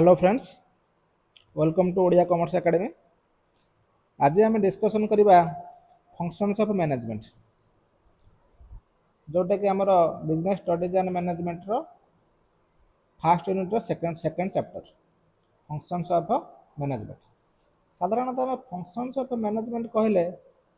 Hello friends, welcome to Odia commerce academy. आज आम discussion करवा फंक्शंस ऑफ मैनेजमेंट, जोटा कि आमर बिजनेस स्टडीज एंड मैनेजमेंट रो फर्स्ट यूनिट रो second chapter functions of management. साधारणतः आम फंक्शंस ऑफ मैनेजमेंट कहले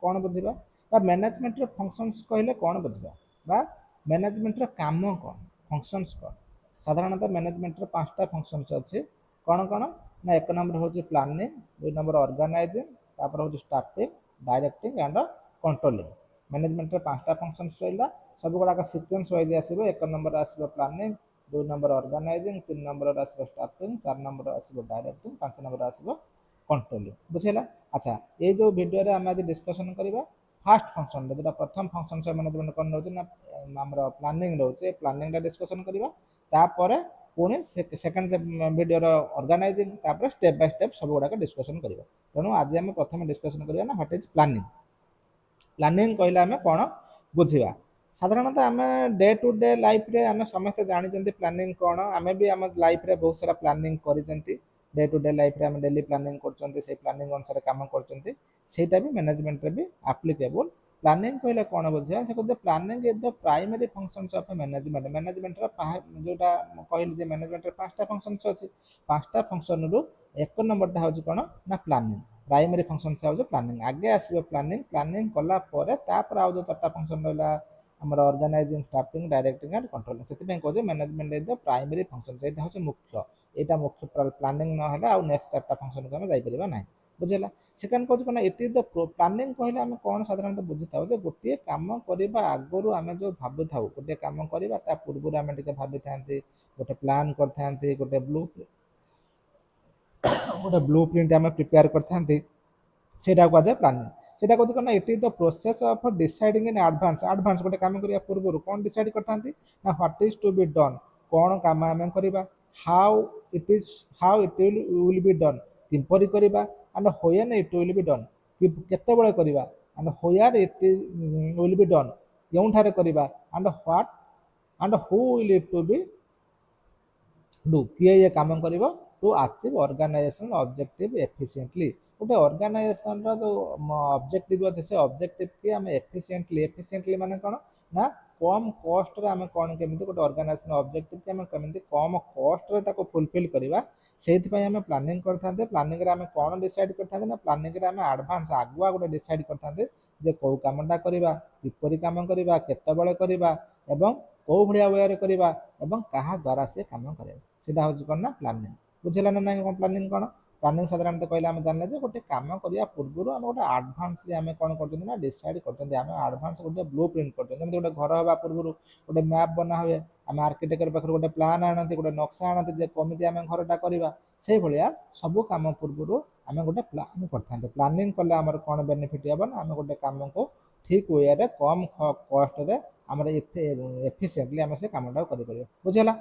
कौन बुझा बा मैनेजमेंट रो फंक्शंस कहले कौन बुझा बा मैनेजमेंट रो काम कौन फंक्शंस कौन। साधारणतः मैनेजमेंट रो पांचटा फंक्शंस अच्छे कौन कौन ना एक नंबर हूँ प्लानिंग, दुई नंबर ऑर्गेनाइजिंग, तापर हूँ staffing, directing and controlling. Management पांचटा फंक्शंस रहा सब गुड़ाक सिक्वेन्स वाइज आसो। एक नंबर आसो प्लानिंग, दुई नंबर ऑर्गेनाइजिंग, तीन नंबर आसो स्टाफिंग, चार नंबर आसो डायरेक्टिंग, पांच नंबर आसो कंट्रोलिंग। बुझेगा? अच्छा, ये जो वीडियो आम आज डिस्कसन करवा फास्ट फंक्शन जो प्रथम फंक्शन मैनेजमेंट कौन रोचे ना प्लानिंग रोचे, प्लानिंग डिस्कसन करवा तापर पुणी सेकेंड वीडियो ऑर्गेनाइजिंग तापर स्टेप बाय स्टेप सब गुड़ाक डिस्कसन करवा। तेणु आज आम प्रथम डिस्कसन करवा ना व्हाट इज प्लानिंग। प्लानिंग कहले आम कौन बुझा। साधारणतः आम डे टू डे लाइफ रे आम समस्त जानते प्लानिंग कौन। आम भी आम लाइफ रे बहुत सारा प्लानिंग करते। डे टू डे लाइफ रे आम डेली प्लानिंग कर प्लानिंग अनुसार काम करटा भी मैनेजमेंट रे भी एप्लीकेबल। प्लानिंग कहले कौन बुझा से कहते planning is the primary functions of management. Management जोटा कहली मैनेजमेंट पांचटा फंक्शंस अच्छी, पांचटा फंक्शन रु एक नंबरटा हूँ कौन ना प्लानिंग। प्राइमरी फंक्शन हूँ प्लानिंग। आगे आसो प्लानिंग, प्लानिंग कलापर तापर आउ जो चार्टा फंक्शन रहा आम organising, staffing, directing and controlling. से कहते management is the primary function. यहाँ हूँ मुख्य, यहाँ मुख्य प्लानिंग ना नेक्स्ट चार्टा फंक्शन को आम जापर ना। बुझेगा? सेकेंड कौन कहना इट इज द प्लानिंग कहले आम कौन साधारण बुझी था गोटे कम करने आगु आम जो भावु था गोटे कम करवा पूर्व आम भावी था गोटे प्लां कर गोटे ब्लू प्रिंट आम प्रिपेयर करते कहुए प्लानिंग। सेटा कहते कौन it is the process of deciding in advance. Advance गोटे कम करने पूर्व कौन डिसाइड करते ना what is to be done, कौन कम आम करवा, how it will be done किपरि करवा and when it will be done केतबेले करवा and where it will be done केउठारे करवा and what and who will it to be do किए ये कम कर to achieve organisation objective efficiently. गोटे ऑर्गेनाइजेशन जो ऑब्जेक्टिव अच्छे से ऑब्जेक्टिव की आम एफिशिएंटली माने कौन ना कम कॉस्ट रे आम कौन केमी गोटे ऑर्गेनाइजेशन ऑब्जेक्टिव की आम केमी कम कॉस्ट रे फुलफिल करवा से आम प्लानिंग करते। प्लानिंग आम कौन डिसाइड करते ना प्लानिंग आम एडवांस आगुआ गोटे डिसाइड करते जे कौ कमटा करवा, किपरि कम करवा, केतबेले करवा एवं कौ भाया वे करवा एवं कहा द्वारा से कम कर हूँ कौन ना प्लानिंग। बुझेगा ना ना कौन प्लानिंग कौन। प्लानिंग साधारणतः कहले आम जानले जे गोटे कम करने पूर्व आम गोटे आडभांस आम कौन कर डिसाइड करते आम आडभांस गोटे ब्लू प्रिंट करते गोटे घर हवा पूर्व गोटे मैप बना हुए आम आर्किटेक्टर पाखे गोटे प्लान आनते गोटे नक्शा आनते कमी आम घरटा करवा से भाया सब कम पूर्व आम गोटे प्लान करते। प्लानिंग कले आम कौन बेनिफिट हे ना आम गोटे कम को ठीक वे कम कस्ट आम एफिशिएंटली आम से कमटा कर। बुझेगा?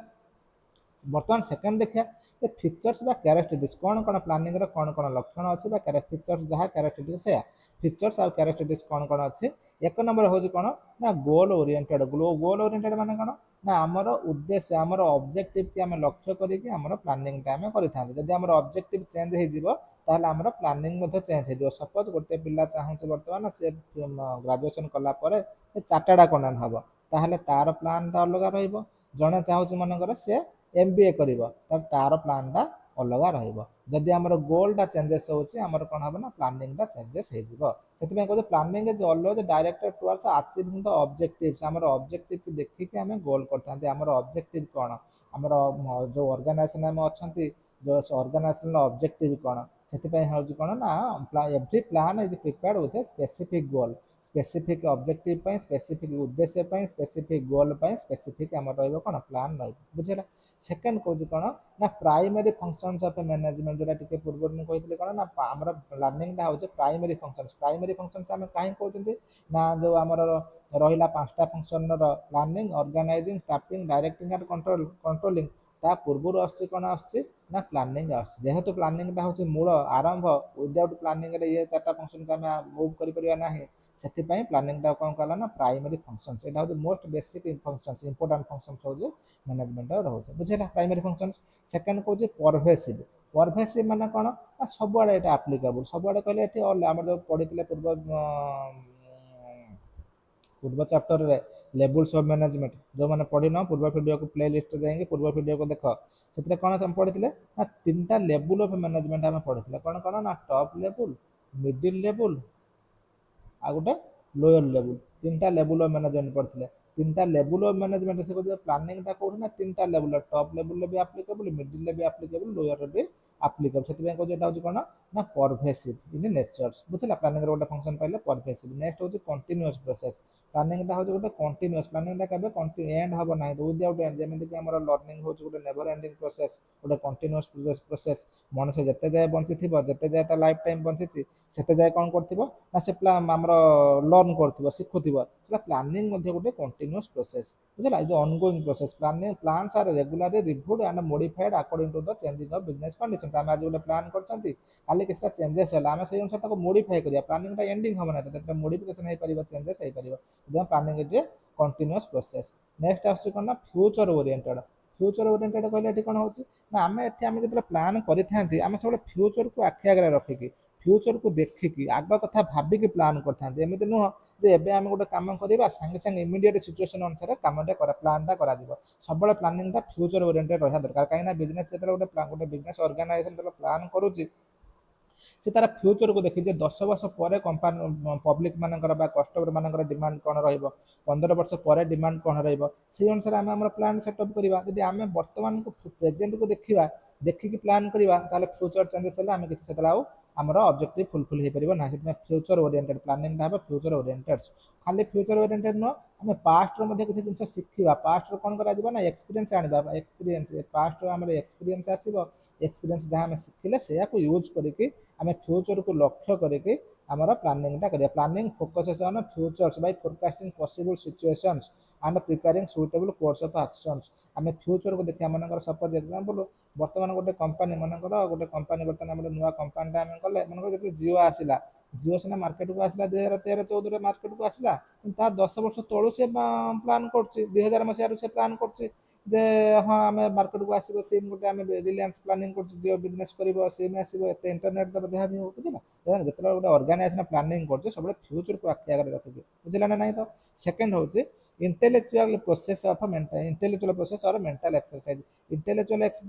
बर्तमान सेकेंड देखिए फीचर्स बा कैरेक्टरिस्टिक्स कौन कौन प्लानिंग कौन कौन लक्षण अच्छे फीचर्स जहाँ कैरेक्टरिस्टिक्स से फीचर्स और कैरेक्टरिस्टिक्स कौन कौन अच्छे। एक नंबर हूँ कौन ना गोल ओरिएंटेड। गोल ओरिएंटेड माने कौन ना आमर उद्देश्य आमर ऑब्जेक्टिव की आम लक्ष्य करके आमर प्लानिंग आम करता। जब आम ऑब्जेक्टिव चेंज हो आमर प्लानिंग चेंज हो। सपोज गोटे पिला चाहूँ बर्तमान से ग्रेजुएशन कलापर चार्टर्ड अकाउंटेंट हम ताहले तार प्लान अलग रही। जड़े चाहूँ मनकर से MBA कर तार प्लान टा अलग रही। आमर गोलटा चेंजेस होमर कौन हम ना प्लानिंग चेंजेस हो। कहते planning is always directed towards achieving the objectives. आमर ऑब्जेक्टिव की देखिए आम गोल करते आमर ऑब्जेक्टिव कौन आमर जो ऑर्गेनाइजेशन आम अच्छा जो ऑर्गेनाइजेशन ऑब्जेक्टिव कौन से हूँ कौन ना every plan is prepared with a specific goal. Specific objective specific उद्देश्य स्पेसिफिक गोल स्पेसिफिक आम रहा प्लान रही। बुझेगा? सेकेंड कौन कौन ना प्राइमरी फंक्शंस ऑफ मैनेजमेंट जोटा टी पूर्व मुझे कौन ना आम प्लानिंग हूँ प्राइमरी फंक्शंस। प्राइमरी फंक्शंस आम कहीं कहते ना जो आम रहा पांचटा function planning, organising, staffing, directing and controlling ता पूर्व आसुची कौन आसुची ना प्लानिंग आसुची। जेहेतु प्लानिंग हूँ मूल आरंभ विदाउट प्लानिंग ये चार्टा फंक्शन को आम मूव कर ना ସେଥିପାଇଁ ପ୍ଲାନିଂଟା କ'ଣ କଲା ନା ପ୍ରାଇମେରୀ ଫଙ୍କସନ୍ସ ଏଇଟା ହେଉଛି most basic functions important functions ହେଉଛି ମ୍ୟାନେଜମେଣ୍ଟ ରହୁଛି ବୁଝିଲା ପ୍ରାଇମେରୀ ଫଙ୍କସନ୍ସ। ସେକେଣ୍ଡ କହୁଛି ପରଭେସିଭ୍। ପରଭେସିଭ୍ ମାନେ କ'ଣ ନା ସବୁଆଡ଼େ ଏଇଟା ଆପ୍ଲିକେବୁଲ୍ ସବୁଆଡ଼େ କହିଲେ ଏଠି ଆମର ଯେଉଁ ପଢ଼ିଥିଲେ ପୂର୍ବ ଚାପ୍ଟରରେ ଲେବୁଲ୍ସ ଅଫ୍ ମ୍ୟାନେଜମେଣ୍ଟ ଯେଉଁମାନେ ପଢ଼ିନ ପୂର୍ବ ଭିଡ଼ିଓକୁ ପ୍ଲେ ଲିଷ୍ଟରେ ଯାଇକି ପୂର୍ବ ଭିଡ଼ିଓକୁ ଦେଖ ସେଥିରେ କ'ଣ ଆମେ ପଢ଼ିଥିଲେ ନା ତିନିଟା ଲେବୁଲ୍ ଅଫ୍ ମ୍ୟାନେଜମେଣ୍ଟ ଆମେ ପଢ଼ିଥିଲେ କ'ଣ କ'ଣ ନା ଟପ୍ ଲେବୁଲ୍ ମିଡ଼ିଲ୍ ଲେବୁଲ୍ ଆଉ ଗୋଟେ ଲୋୟର ଲେବୁଲ୍ ତିନିଟା ଲେବୁଲ୍ ଅଫ୍ ମ୍ୟାନେଜମେଣ୍ଟ ପଢ଼ିଥିଲେ। ତିନିଟା ଲେବୁଲ୍ ଅଫ୍ ମ୍ୟାନେଜମେଣ୍ଟ ସେ କହୁଛି ପ୍ଲାନିଂଟା କେଉଁଠି ନା ତିନିଟା ଲେବୁଲ୍ ଟପ୍ ଲେବୁଲ୍ରେ ବି ଆପ୍ଲିକେବୁଲ୍ ମିଡ଼ିଲ୍ରେ ବି ଆପ୍ଲିକେବୁଲ୍ ଲୋୟରରେ ବି ଆପ୍ଲିକେବୁଲ୍ ସେଥିପାଇଁ କହୁଛି ଏଇଟା ହେଉଛି କ'ଣ ନା ପରଭେସିଭ୍ ଇନ୍ ନେଚର୍ସ ବୁଝିଲା ପ୍ଲାନିଂର ଗୋଟେ ଫଙ୍କସନ୍ ପାଇଲେ ପରଭେସିଭ୍। ନେକ୍ସଟ ହେଉଛି କଣ୍ଟିନ୍ୟୁଅସ୍ ପ୍ରୋସେସ୍। ପ୍ଲାନିଂଟା ହେଉଛି ଗୋଟେ କଣ୍ଟିନ୍ୟୁଅସ୍ ପ୍ଲାନିଂଟା କେବେ ଏଣ୍ଡ ହେବ ନାହିଁ ୱିଦାଉଟ୍ ଏଣ୍ଡ ଯେମିତିକି ଆମର ଲର୍ଣ୍ଣିଂ ହେଉଛି ଗୋଟେ ନେଭର ଏଣ୍ଡିଂ ପ୍ରୋସେସ୍ ଗୋଟେ କଣ୍ଟିନ୍ୟୁଅସ୍ ପ୍ରୋସେସ୍। ମଣିଷ ଯେତେ ଯାଏ ବଞ୍ଚିଥିବ ଯେତେ ଯାଏ ତା ଲାଇଫ୍ ଟାଇମ୍ ବଞ୍ଚିଛି ସେତେ ଯାଏ କ'ଣ କରିଥିବ ନା ସେ ଆମର ଲର୍ନ କରୁଥିବ ଶିଖୁଥିବ ସେଟା ପ୍ଲାନିଂ ମଧ୍ୟ ଗୋଟେ କଣ୍ଟିନ୍ୟୁଅସ୍ ପ୍ରୋସେସ୍ ବୁଝିଲା ଏ ଯେଉଁ ongoing process plans are regularly reviewed and modified according to the changing of business condition. ଆମେ ଆଜି ଗୋଟେ ପ୍ଲାନ୍ କରିଛନ୍ତି କାଲି କିଛିଟା ଚେଞ୍ଜେସ୍ ହେଲା ଆମେ ସେଇ ଅନୁସାରେ ତାକୁ ମୋଡିଫାଏ କରିବା ପ୍ଲାନିଂଟା ଏଣ୍ଡିଂ ହେବ ନାହିଁ ସେଥିରେ ମୋଡିଫିକେସନ୍ ହେଇପାରିବ ଚେଞ୍ଜେସ୍ ହେଇପାରିବ ସେଥିପାଇଁ ପ୍ଲାନିଂ ଇଟ୍ ଏ କଣ୍ଟିନ୍ୟୁଅସ୍ ପ୍ରୋସେସ୍। ନେକ୍ସଟ ଆସୁଛି କ'ଣ ନା ଫ୍ୟୁଚର ଓରିଏଣ୍ଟେଡ୍। ଫ୍ୟୁଚର ଓରିଏଣ୍ଟେଡ୍ କହିଲେ ଏଠି କ'ଣ ହେଉଛି ନା ଆମେ ଯେତେବେଳେ ପ୍ଲାନ୍ କରିଥାନ୍ତି ଆମେ ସବୁବେଳେ ଫ୍ୟୁଚରକୁ ଆଖି ଆଗରେ ରଖିକି ଫ୍ୟୁଚରକୁ ଦେଖିକି ଆଗ କଥା ଭାବିକି ପ୍ଲାନ୍ କରିଥାନ୍ତି ଏମିତି ନୁହଁ ଯେ ଏବେ ଆମେ ଗୋଟେ କାମ କରିବା ସାଙ୍ଗେ ସାଙ୍ଗେ ଇମିଡ଼ିଏଟ୍ ସିଚୁଏସନ୍ ଅନୁସାରେ କାମଟା ପ୍ଲାନ୍ଟା କରାଯିବ ସବୁବେଳେ ପ୍ଲାନିଂଟା ଫ୍ୟୁଚର ଓରିଏଣ୍ଟେଡ୍ ରହିବା ଦରକାର କାହିଁକିନା ବିଜନେସ୍ ଯେତେବେଳେ ଗୋଟେ ବିଜନେସ୍ ଅର୍ଗାନାଇଜେସନ୍ ଯେତେବେଳେ ପ୍ଲାନ୍ କରୁଛି ସେ ତାର ଫ୍ୟୁଚରକୁ ଦେଖି ଯେ 10 ବର୍ଷ ପରେ କମ୍ପାନୀ ପବ୍ଲିକ୍ ମାନଙ୍କର ବା କଷ୍ଟମର ମାନଙ୍କର ଡିମାଣ୍ଡ କ'ଣ ରହିବ 15 ବର୍ଷ ପରେ ଡିମାଣ୍ଡ କ'ଣ ରହିବ ସେଇ ଅନୁସାରେ ଆମେ ଆମର ପ୍ଲାନ୍ ସେଟଅପ୍ କରିବା। ଯଦି ଆମେ ବର୍ତ୍ତମାନକୁ ପ୍ରେଜେଣ୍ଟକୁ ଦେଖିକି ପ୍ଲାନ୍ କରିବା ତାହେଲେ ଫ୍ୟୁଚର ଚେଞ୍ଜେସ୍ ହେଲେ ଆମେ କିଛି ସେତେବେଳେ ଆଉ ଆମର ଅବଜେକ୍ଟିଭ୍ ଫୁଲଫିଲ୍ ହେଇପାରିବ ନାହିଁ ସେଥିପାଇଁ ଫ୍ୟୁଚର ଓରିଏଣ୍ଟେଡ୍ ପ୍ଲାନିଂଟା ହେବ ଫ୍ୟୁଚର ଓରିଏଣ୍ଟେଡ୍। ଖାଲି ଫ୍ୟୁଚର ଓରିଏଣ୍ଟେଡ୍ ନୁହଁ ଆମେ ପାଷ୍ଟରୁ ମଧ୍ୟ କିଛି ଜିନିଷ ଶିଖିବା ପାଷ୍ଟରୁ କ'ଣ କରାଯିବ ନା ଏକ୍ସପିରିଏନ୍ସ ଆଣିବା ଏକ୍ସପିରିଏନ୍ସ ପାଷ୍ଟରୁ ଆମର ଏକ୍ସପିରିଏନ୍ସ ଆସିବ ଏକ୍ସପିରିଏନ୍ସ ଯାହା ଆମେ ଶିଖିଲେ ସେଇଆକୁ ୟୁଜ୍ କରିକି ଆମେ ଫ୍ୟୁଚରକୁ ଲକ୍ଷ୍ୟ କରିକି ଆମର ପ୍ଲାନିଂଟା କରିବା। Planning focuses on futures by forecasting possible situations and preparing suitable course of actions. ଆମେ ଫ୍ୟୁଚରକୁ ଦେଖିବା ମନେକର ସପୋଜ ଏକ୍ସାମ୍ପଲ୍ ବର୍ତ୍ତମାନ ଗୋଟେ କମ୍ପାନୀ ବର୍ତ୍ତମାନ ଆମର ନୂଆ କମ୍ପାନୀଟା ଆମେ କଲେ ମନେକର ଯେତେବେଳେ ଜିଓ ଆସିଲା ଜିଓ ସିନା ମାର୍କେଟକୁ ଆସିଲା 2013-14ରେ ମାର୍କେଟକୁ ଆସିଲା କିନ୍ତୁ ତା 10 ବର୍ଷ ତଳୁ ସେ ପ୍ଲାନ୍ କରୁଛି 2000 ମସିହାରୁ ସେ ପ୍ଲାନ୍ କରୁଛି ଯେ ହଁ ଆମେ ମାର୍କେଟକୁ ଆସିବ ସିମ୍ ଗୋଟେ ଆମେ ରିଲାଏନ୍ସ ପ୍ଲାନିଂ କରୁଛୁ ଜିଓ ବିଜନେସ୍ କରିବ ସିମ୍ ଆସିବ ଏତେ ଇଣ୍ଟରନେଟ୍ ଦେବ ଯାହା ବି ହଉ ବୁଝିଲା ଯେତେବେଳେ ଗୋଟେ ଅର୍ଗାନାଇଜେସନ୍ ପ୍ଲାନିଂ କରୁଛି ସବୁବେଳେ ଫ୍ୟୁଚରକୁ ଆଖି ଆଗରେ ରଖିକି ବୁଝିଲା ନା ନାହିଁ। ତ ସେକେଣ୍ଡ ହେଉଛି intellectual process of or mental exercise. Intellectual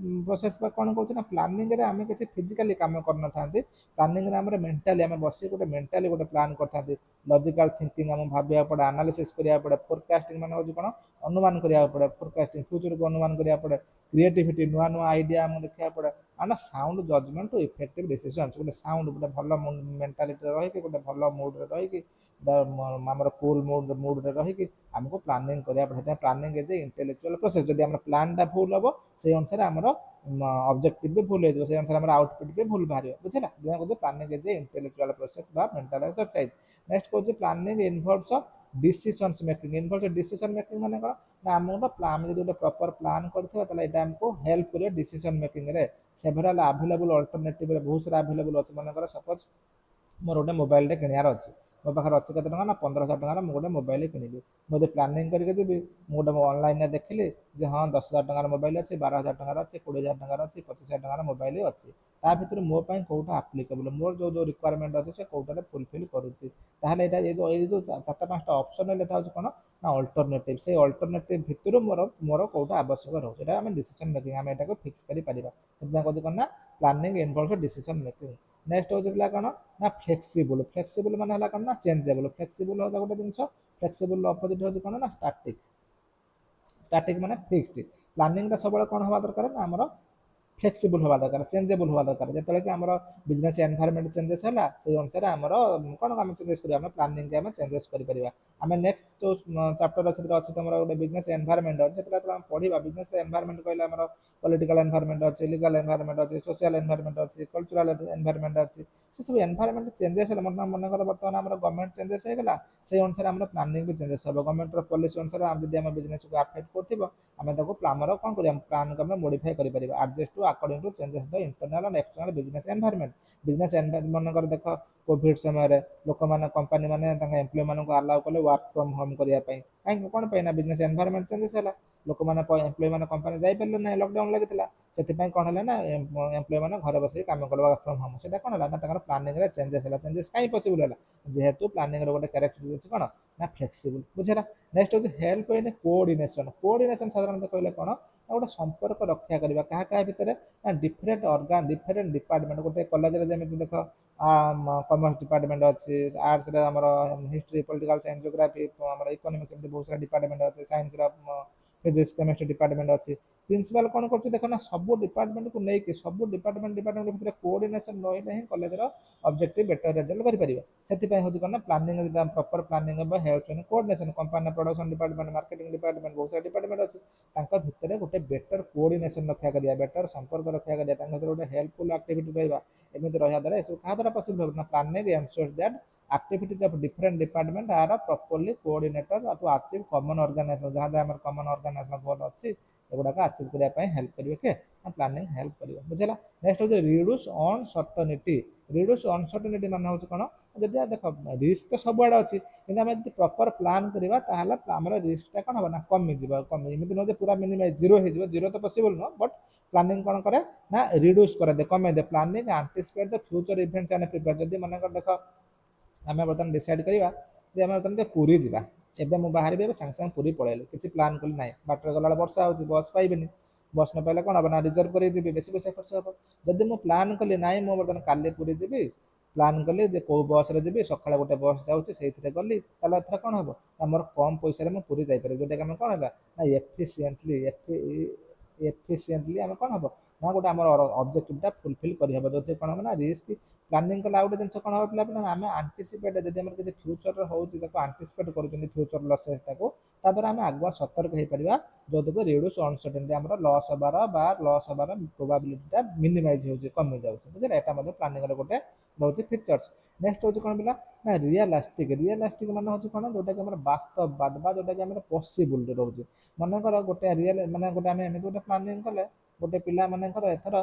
process ବା କ'ଣ କହୁଛି ନା ପ୍ଲାନିଂରେ ଆମେ କିଛି ଫିଜିକାଲି କାମ କରିନଥାନ୍ତି ପ୍ଲାନିଂରେ ଆମର ମେଣ୍ଟାଲି ଆମେ ବସି ଗୋଟେ ମେଣ୍ଟାଲି ଗୋଟେ ପ୍ଲାନ୍ କରିଥାନ୍ତି ଲଜିକାଲ ଥିଙ୍କିଂ ଆମକୁ ଭାବିବାକୁ ପଡ଼େ ଆନାଲିସିସ୍ କରିବାକୁ ପଡ଼େ ଫୋରକାଷ୍ଟିଂ ମାନେ ହେଉଛି କ'ଣ ଅନୁମାନ କରିବାକୁ ପଡ଼େ ଫୋରକାଷ୍ଟିଂ ଫ୍ୟୁଚରକୁ ଅନୁମାନ କରିବାକୁ ପଡ଼େ କ୍ରିଏଟିଭିଟି ନୂଆ ନୂଆ ଆଇଡ଼ିଆ ଆମକୁ ଦେଖିବାକୁ ପଡ଼େ and sound judgement to effective decisions ଗୋଟେ ସାଉଣ୍ଡ ଗୋଟେ ଭଲ ମେଣ୍ଟାଲିଟିରେ ରହିକି ଗୋଟେ ଭଲ ମୁଡ଼ରେ ରହିକି ଆମର କୁଲ୍ ମୁଡ଼ରେ ରହିକି ଆମକୁ ପ୍ଲାନିଂ କରିବାକୁ ପଡ଼େ ସେଥିପାଇଁ planning is a intellectual process. ଯଦି ଆମର ପ୍ଲାନ୍ଟା ଭୁଲ ହେବ ସେଇ ଅନୁସାରେ ଆମର ଅବଜେକ୍ଟିଭ୍ ବି ଭୁଲ ହେଇଯିବ ସେଇ ଅନୁସାରେ ଆମର ଆଉଟପୁଟ୍ ବି ଭୁଲ ବାହାରିବ ବୁଝିଲା ସେଥିପାଇଁ କହୁଛି planning is a intellectual process ବା ମେଣ୍ଟାଲ ଏକ୍ସରସାଇଜ। ନେକ୍ସଟ କହୁଛି planning ଇନଭଲ୍ଭସ decisions making decision making ମାନେ କ'ଣ ନା ଆମକୁ ଆମେ ଯଦି ଗୋଟେ ପ୍ରପର ପ୍ଲାନ୍ କରିଥିବା ତାହେଲେ ଏଇଟା ଆମକୁ ହେଲ୍ପ କରିବ ଡିସିସନ୍ ମେକିଂରେ ସେଭେରାଲ ଆଭେଲେବୁଲ୍ ଅଲ୍ଟରନେଟିଭ୍ରେ ବହୁତ ସାରା ଆଭେଲେବୁଲ୍ ଅଛି ମନେକର ସପୋଜ ମୋର ଗୋଟେ ମୋବାଇଲଟେ କିଣିବାର ଅଛି ମୋ ପାଖରେ ଅଛି କେତେ ଟଙ୍କା ନା 15,000 ଟଙ୍କାର ମୁଁ ଗୋଟେ ମୋବାଇଲ କିଣିବି ମୁଁ ଯଦି ପ୍ଲାନିଂ କରିକି ଯିବି ମୁଁ ଗୋଟେ ଅନଲାଇନରେ ଦେଖିଲି ଯେ ହଁ 10,000 ଟଙ୍କାର ମୋବାଇଲ ଅଛି 12,000 ଟଙ୍କାର ଅଛି 20,000 ଟଙ୍କାର ଅଛି 25,000 ଟଙ୍କାର ମୋବାଇଲ ଅଛି ତା ଭିତରୁ ମୋ ପାଇଁ କେଉଁଟା ଆପ୍ଲିକେବୁଲ୍ ମୋର ଯେଉଁ ରିକ୍ୱାରମେଣ୍ଟ ଅଛି ସେ କେଉଁଟାରେ ଫୁଲଫିଲ୍ କରୁଛି ତାହେଲେ ଏଇଟା ଏଇ ଯେଉଁ 4-5ଟା ଅପସନ୍ ହେଲେ ଏଇଟା ହେଉଛି କ'ଣ ନା ଅଲ୍ଟରନେଟିଭ୍ ସେଇ ଅଲ୍ଟରନେଟିଭ୍ ଭିତରୁ ମୋର କେଉଁଟା ଆବଶ୍ୟକ ରହୁଛି ଏଇଟା ଆମେ ଡିସିସନ୍ ମେକିଂ ଆମେ ଏଟାକୁ ଫିକ୍ସ କରିପାରିବା ସେଥିପାଇଁ କହୁଛି କ'ଣ ନା planning involve decision making. Next ହେଉଛି ପିଲା କ'ଣ ନା ଫ୍ଲେକ୍ସିବୁଲ୍ ମାନେ ହେଲା କ'ଣ ନା ଚେଞ୍ଜେବୁଲ୍ ଫ୍ଲେକ୍ସିବୁଲ୍ ହେଉଛି ଗୋଟେ ଜିନିଷ ଫ୍ଲେକ୍ସିବୁଲ୍ ଅପୋଜିଟ୍ ହେଉଛି କ'ଣ ନା ଷ୍ଟାଟିକ୍ ମାନେ ଫିକ୍ସଡ। ପ୍ଲାନିଂଟା ସବୁବେଳେ କ'ଣ ହେବା ଦରକାର ନା ଆମର ଫ୍ଲେକ୍ସିବୁଲ୍ ହେବା ଦରକାର ଚେଞ୍ଜେବୁଲ୍ ହେବା ଦରକାର ଯେତେବେଳେ କି ଆମର ବିଜନେସ୍ ଏନଭାୟରମେଣ୍ଟ ଚେଞ୍ଜେସ୍ ହେଲା ସେଇ ଅନୁସାରେ ଆମର କ'ଣ ଆମେ ଚେଞ୍ଜେସ୍ କରିବା ଆମେ ପ୍ଲାନିଂକି ଆମେ ଚେଞ୍ଜେସ୍ କରିପାରିବା। ଆମେ ନେକ୍ସଟ ଯେଉଁ ଚାପ୍ଟର ଅଛି ସେଥିରେ ଅଛି ତମର ଗୋଟେ ବିଜନେସ୍ ଏନଭାୟରମେଣ୍ଟ ଅଛି ସେଥିରେ ଆମେ ପଢ଼ିବା ବିଜନେସ୍ ଏନଭାୟରମେଣ୍ଟ କହିଲେ ଆମର ପଲିଟିକାଲ ଏନଭାୟରମେଣ୍ଟ ଅଛି ଲିଗାଲ ଏନଭାୟରମେଣ୍ଟ ଅଛି ସୋସିଆଲ ଏନଭାୟରମେଣ୍ଟ ଅଛି କଲଚରାଲ ଏନଭାୟରମେଣ୍ଟ ଅଛି ସେସବୁ ଏନଭାୟରମେଣ୍ଟ ଚେଞ୍ଜେସ୍ ହେଲେ ମନେକର ବର୍ତ୍ତମାନ ଆମର ଗଭର୍ଣ୍ଣମେଣ୍ଟ ଚେଞ୍ଜେସ୍ ହେଇଗଲା ସେଇ ଅନୁସାରେ ଆମର ପ୍ଲାନିଂ ବି ଚେଞ୍ଜେସ୍ ହେବ ଗଭର୍ଣ୍ଣମେଣ୍ଟର ପଲିସି ଅନୁସାରେ ଆମେ ଯଦି ଆମ ବିଜନେସକୁ ଆଫେକ୍ଟ କରୁଥିବ ଆମେ ତାକୁ ଆମର କ'ଣ କରିବା ପ୍ଲାନ୍କୁ ଆମେ ମୋଡ଼ିଫାଏ କରିପାରିବା adjust to according to changes the internal and external business environment business environment मनकर देख कोविड समय लोक मैंने कंपनी मैंने एम्प्लॉय मान आलाउ कले वर्क फ्रॉम होम करने कहीं कौन पे बिजनेस एनवायरनमेंट चेंजेस है लोक मैंने एम्प्लॉय मैंने कंपनी जापारे ना लॉकडाउन लगी से कौन है ना एम्प्लॉय मैंने घर बस कम कल वर्क फ्रॉम होम से कौन है ना प्लानिंग चेंजेस है चेंजेस कहीं पॉसिबल है जेहेतु प्लानिंग गोटे कैरेक्टरिस्टिक्स कौन ना फ्लेक्सिबल बुझेगा नेक्स्ट हूँ हेल्प इन कोऑर्डिनेशन कोऑर्डिनेशन साधारणतः कहले कौन गोटे संपर्क रक्षा करवा क्या भितर डिफरेंट ऑर्गन डिफरेंट डिपार्टमेंट गोटे कॉलेज जमी देख कॉमर्स डिपार्टमेंट अच्छी arts history political science geography आम इकोनॉमिक्स बहुत सारा डिपार्टमेंट अच्छे साइंस फिजिक्स केमिस्ट्री डिपार्टमेंट अच्छी प्रिंसिपल कौन कर देख ना सब डिपार्टमेंट को लेकिन सब डिपार्टमेंट भितर कोऑर्डिनेशन रही कॉलेज ऑब्जेक्टिव बेटर रिजल्ट कर हूँ कौन planning proper planning help coordination company production department marketing department बहुत सारा डिपार्टमेंट अच्छे भितर गोटे बेटर कोऑर्डिनेशन रक्षा करिया बेटर संपर्क रक्षा करिया गोटे हेल्पफुल एक्टिविटी रहा एमती रहा द्वारा यह क्या द्वारा पॉसिबल हो ना planning ensures that activities of different department are properly coordinated to achieve common organization जहाँ जहाँ common organization गोल अच्छी एगुड़ाक अचीव करने हेल्प करेंगे के प्लानिंग हेल्प कर बुझेगा नेक्स्ट हूँ रिड्यूस अनसर्टेनिटी रिड्यूस अनसर्टेनिटी मान हूँ कौन जदि देख रिस्क तो सबुआड़े अच्छी कि आम प्रॉपर प्लान करवा तार रिस्कटा कौन हम ना कमी नुहे पूरा मिनिमाइज जीरो हो जीरो तो पॉसिबल नुह बट प्लानिंग कौन करे ना रिड्यूस करे दे कमे दे planning anticipate the future events and prepare जदि मन देख आम बर्तमान डिसाइड करवा जे आम बर्तमान पूरी जावा एवं मुझे बाहर भी सागे सागे पूरी पलैली किसी प्लान कली ना बाटर गला वर्षा हो बस पाइबेनि बस न पाइले कौन हम ना रिजर्व कर बेसी पैसा खर्च हम जदि मुझे प्लान कली ना मुझे बर्तमान काली पूरी जी प्लान कली कौ बस जी सका गोटे बस जाऊँगी गली एथर कौन हम मोर कम पैसा मुझे पूरी जापर जोटा कि कौन है ना एफिसीएंटली आम कौन हम ना गोटे आम ऑब्जेक्टिवटा फुलफिल करहब जो कौन हम ना रिस्क प्लानिंग कला गोटे जिन कौन हम पे आम आंटीसीपेट जब आम किसी फ्यूचर होती आंटीसीपेट कर फ्यूचर लसेसटा को द्वारा आम आगुआ सतर्क हो पार जो को रिड्यूस अनसर्टेनिटी आम लस हबार लस हबार प्रोबाबिलिटीटा मिनिमाइज हो कमी जाऊँगी बुझे यहाँ प्लानिंग गोटे रोचे फीचर्स नेक्स्ट हूँ कौन पिला ना रियलिस्टिक मान हूँ कौन जोटा कि वास्तववाद जोटा कि पॉसिबल रोचे मनकर गोटे रियल माने गोटे आम एम गोटे प्लानिंग कले गोटे पिला मानकर एथर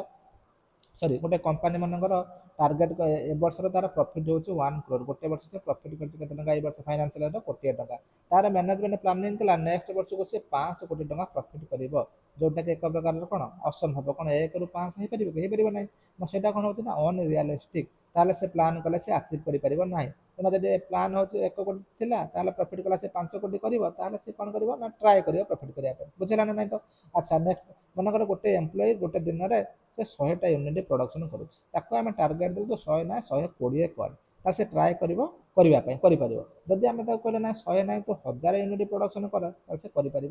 सॉरी गोटे कंपनी मानकर टार्गेट ए वर्षर तार प्रॉफिट होची 1 करोड़ गोटे वर्ष से प्रॉफिट करछि केते टका ए वर्ष फाइनेंशियल कोटी टका तार मैनेजमेंट प्लानिंग कला नेक्स्ट वर्ष को से 500 कोटी टका प्रॉफिट करिवो जोटा कि एक प्रकार कोन असंभव कोन 1 रु 5 हे परिबो नै म सेटा कोन होछि ना अनरियलिस्टिक ताले से प्लान कले से अचीव करि परिबो नै तमे जदि प्लान होछि 1 कोटी थिला ताले प्रॉफिट कला से 500 कोटी करिवो ताले से कोन करिवो ना ट्राई करिवो प्रॉफिट करिया पे बुझला ना नै तो अच्छा नेक्स्ट मनकर गोटे एम्प्लॉय गोटे दिन रे से 100टा यूनिट प्रोडक्शन करुँच आम टार्गेट देव तो 100 ना 120 कर से ट्राए करने जदि आम कहले ना 100 ना तो 1000 यूनिट प्रोडक्शन कर से करें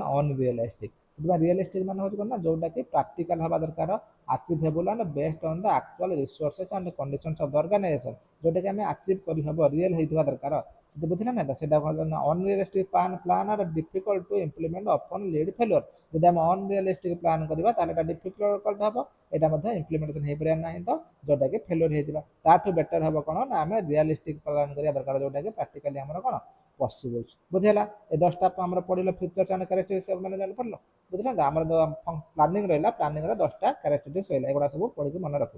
अनरियलिस्टिक रियलिस्टिक मान हूँ ना जोटा कि प्राक्टिकल हवा दरकार achievable and based on the actual resources and conditions of the organisation जोटा कि आम अचीव करहब रियल होता दरकार से बुझला ना तो unrealistic plan are difficult to implement upon lead failure जब आम अनरियलिस्टिक प्लान करवा डिफिकल्ट हम यहाँ इम्प्लीमेंटेशन हो पारे ना तो जोटा कि फेल्योर होता बेटर हम कौन ना आम रियलिस्टिक प्लान करा दरकार जोटा कि प्राक्टिकली आम कौन पॉसिबल बुझेगा ये 10टा आम पढ़ल फीचर्स एंड कैरेक्टरिस्टिक्स मैंने जान पढ़ल बुझला आम प्लानिंग रहा प्लानिंग 10टा कैरेक्टरिस्टिक्स रहा एगुड़ा सब पढ़ी मन रख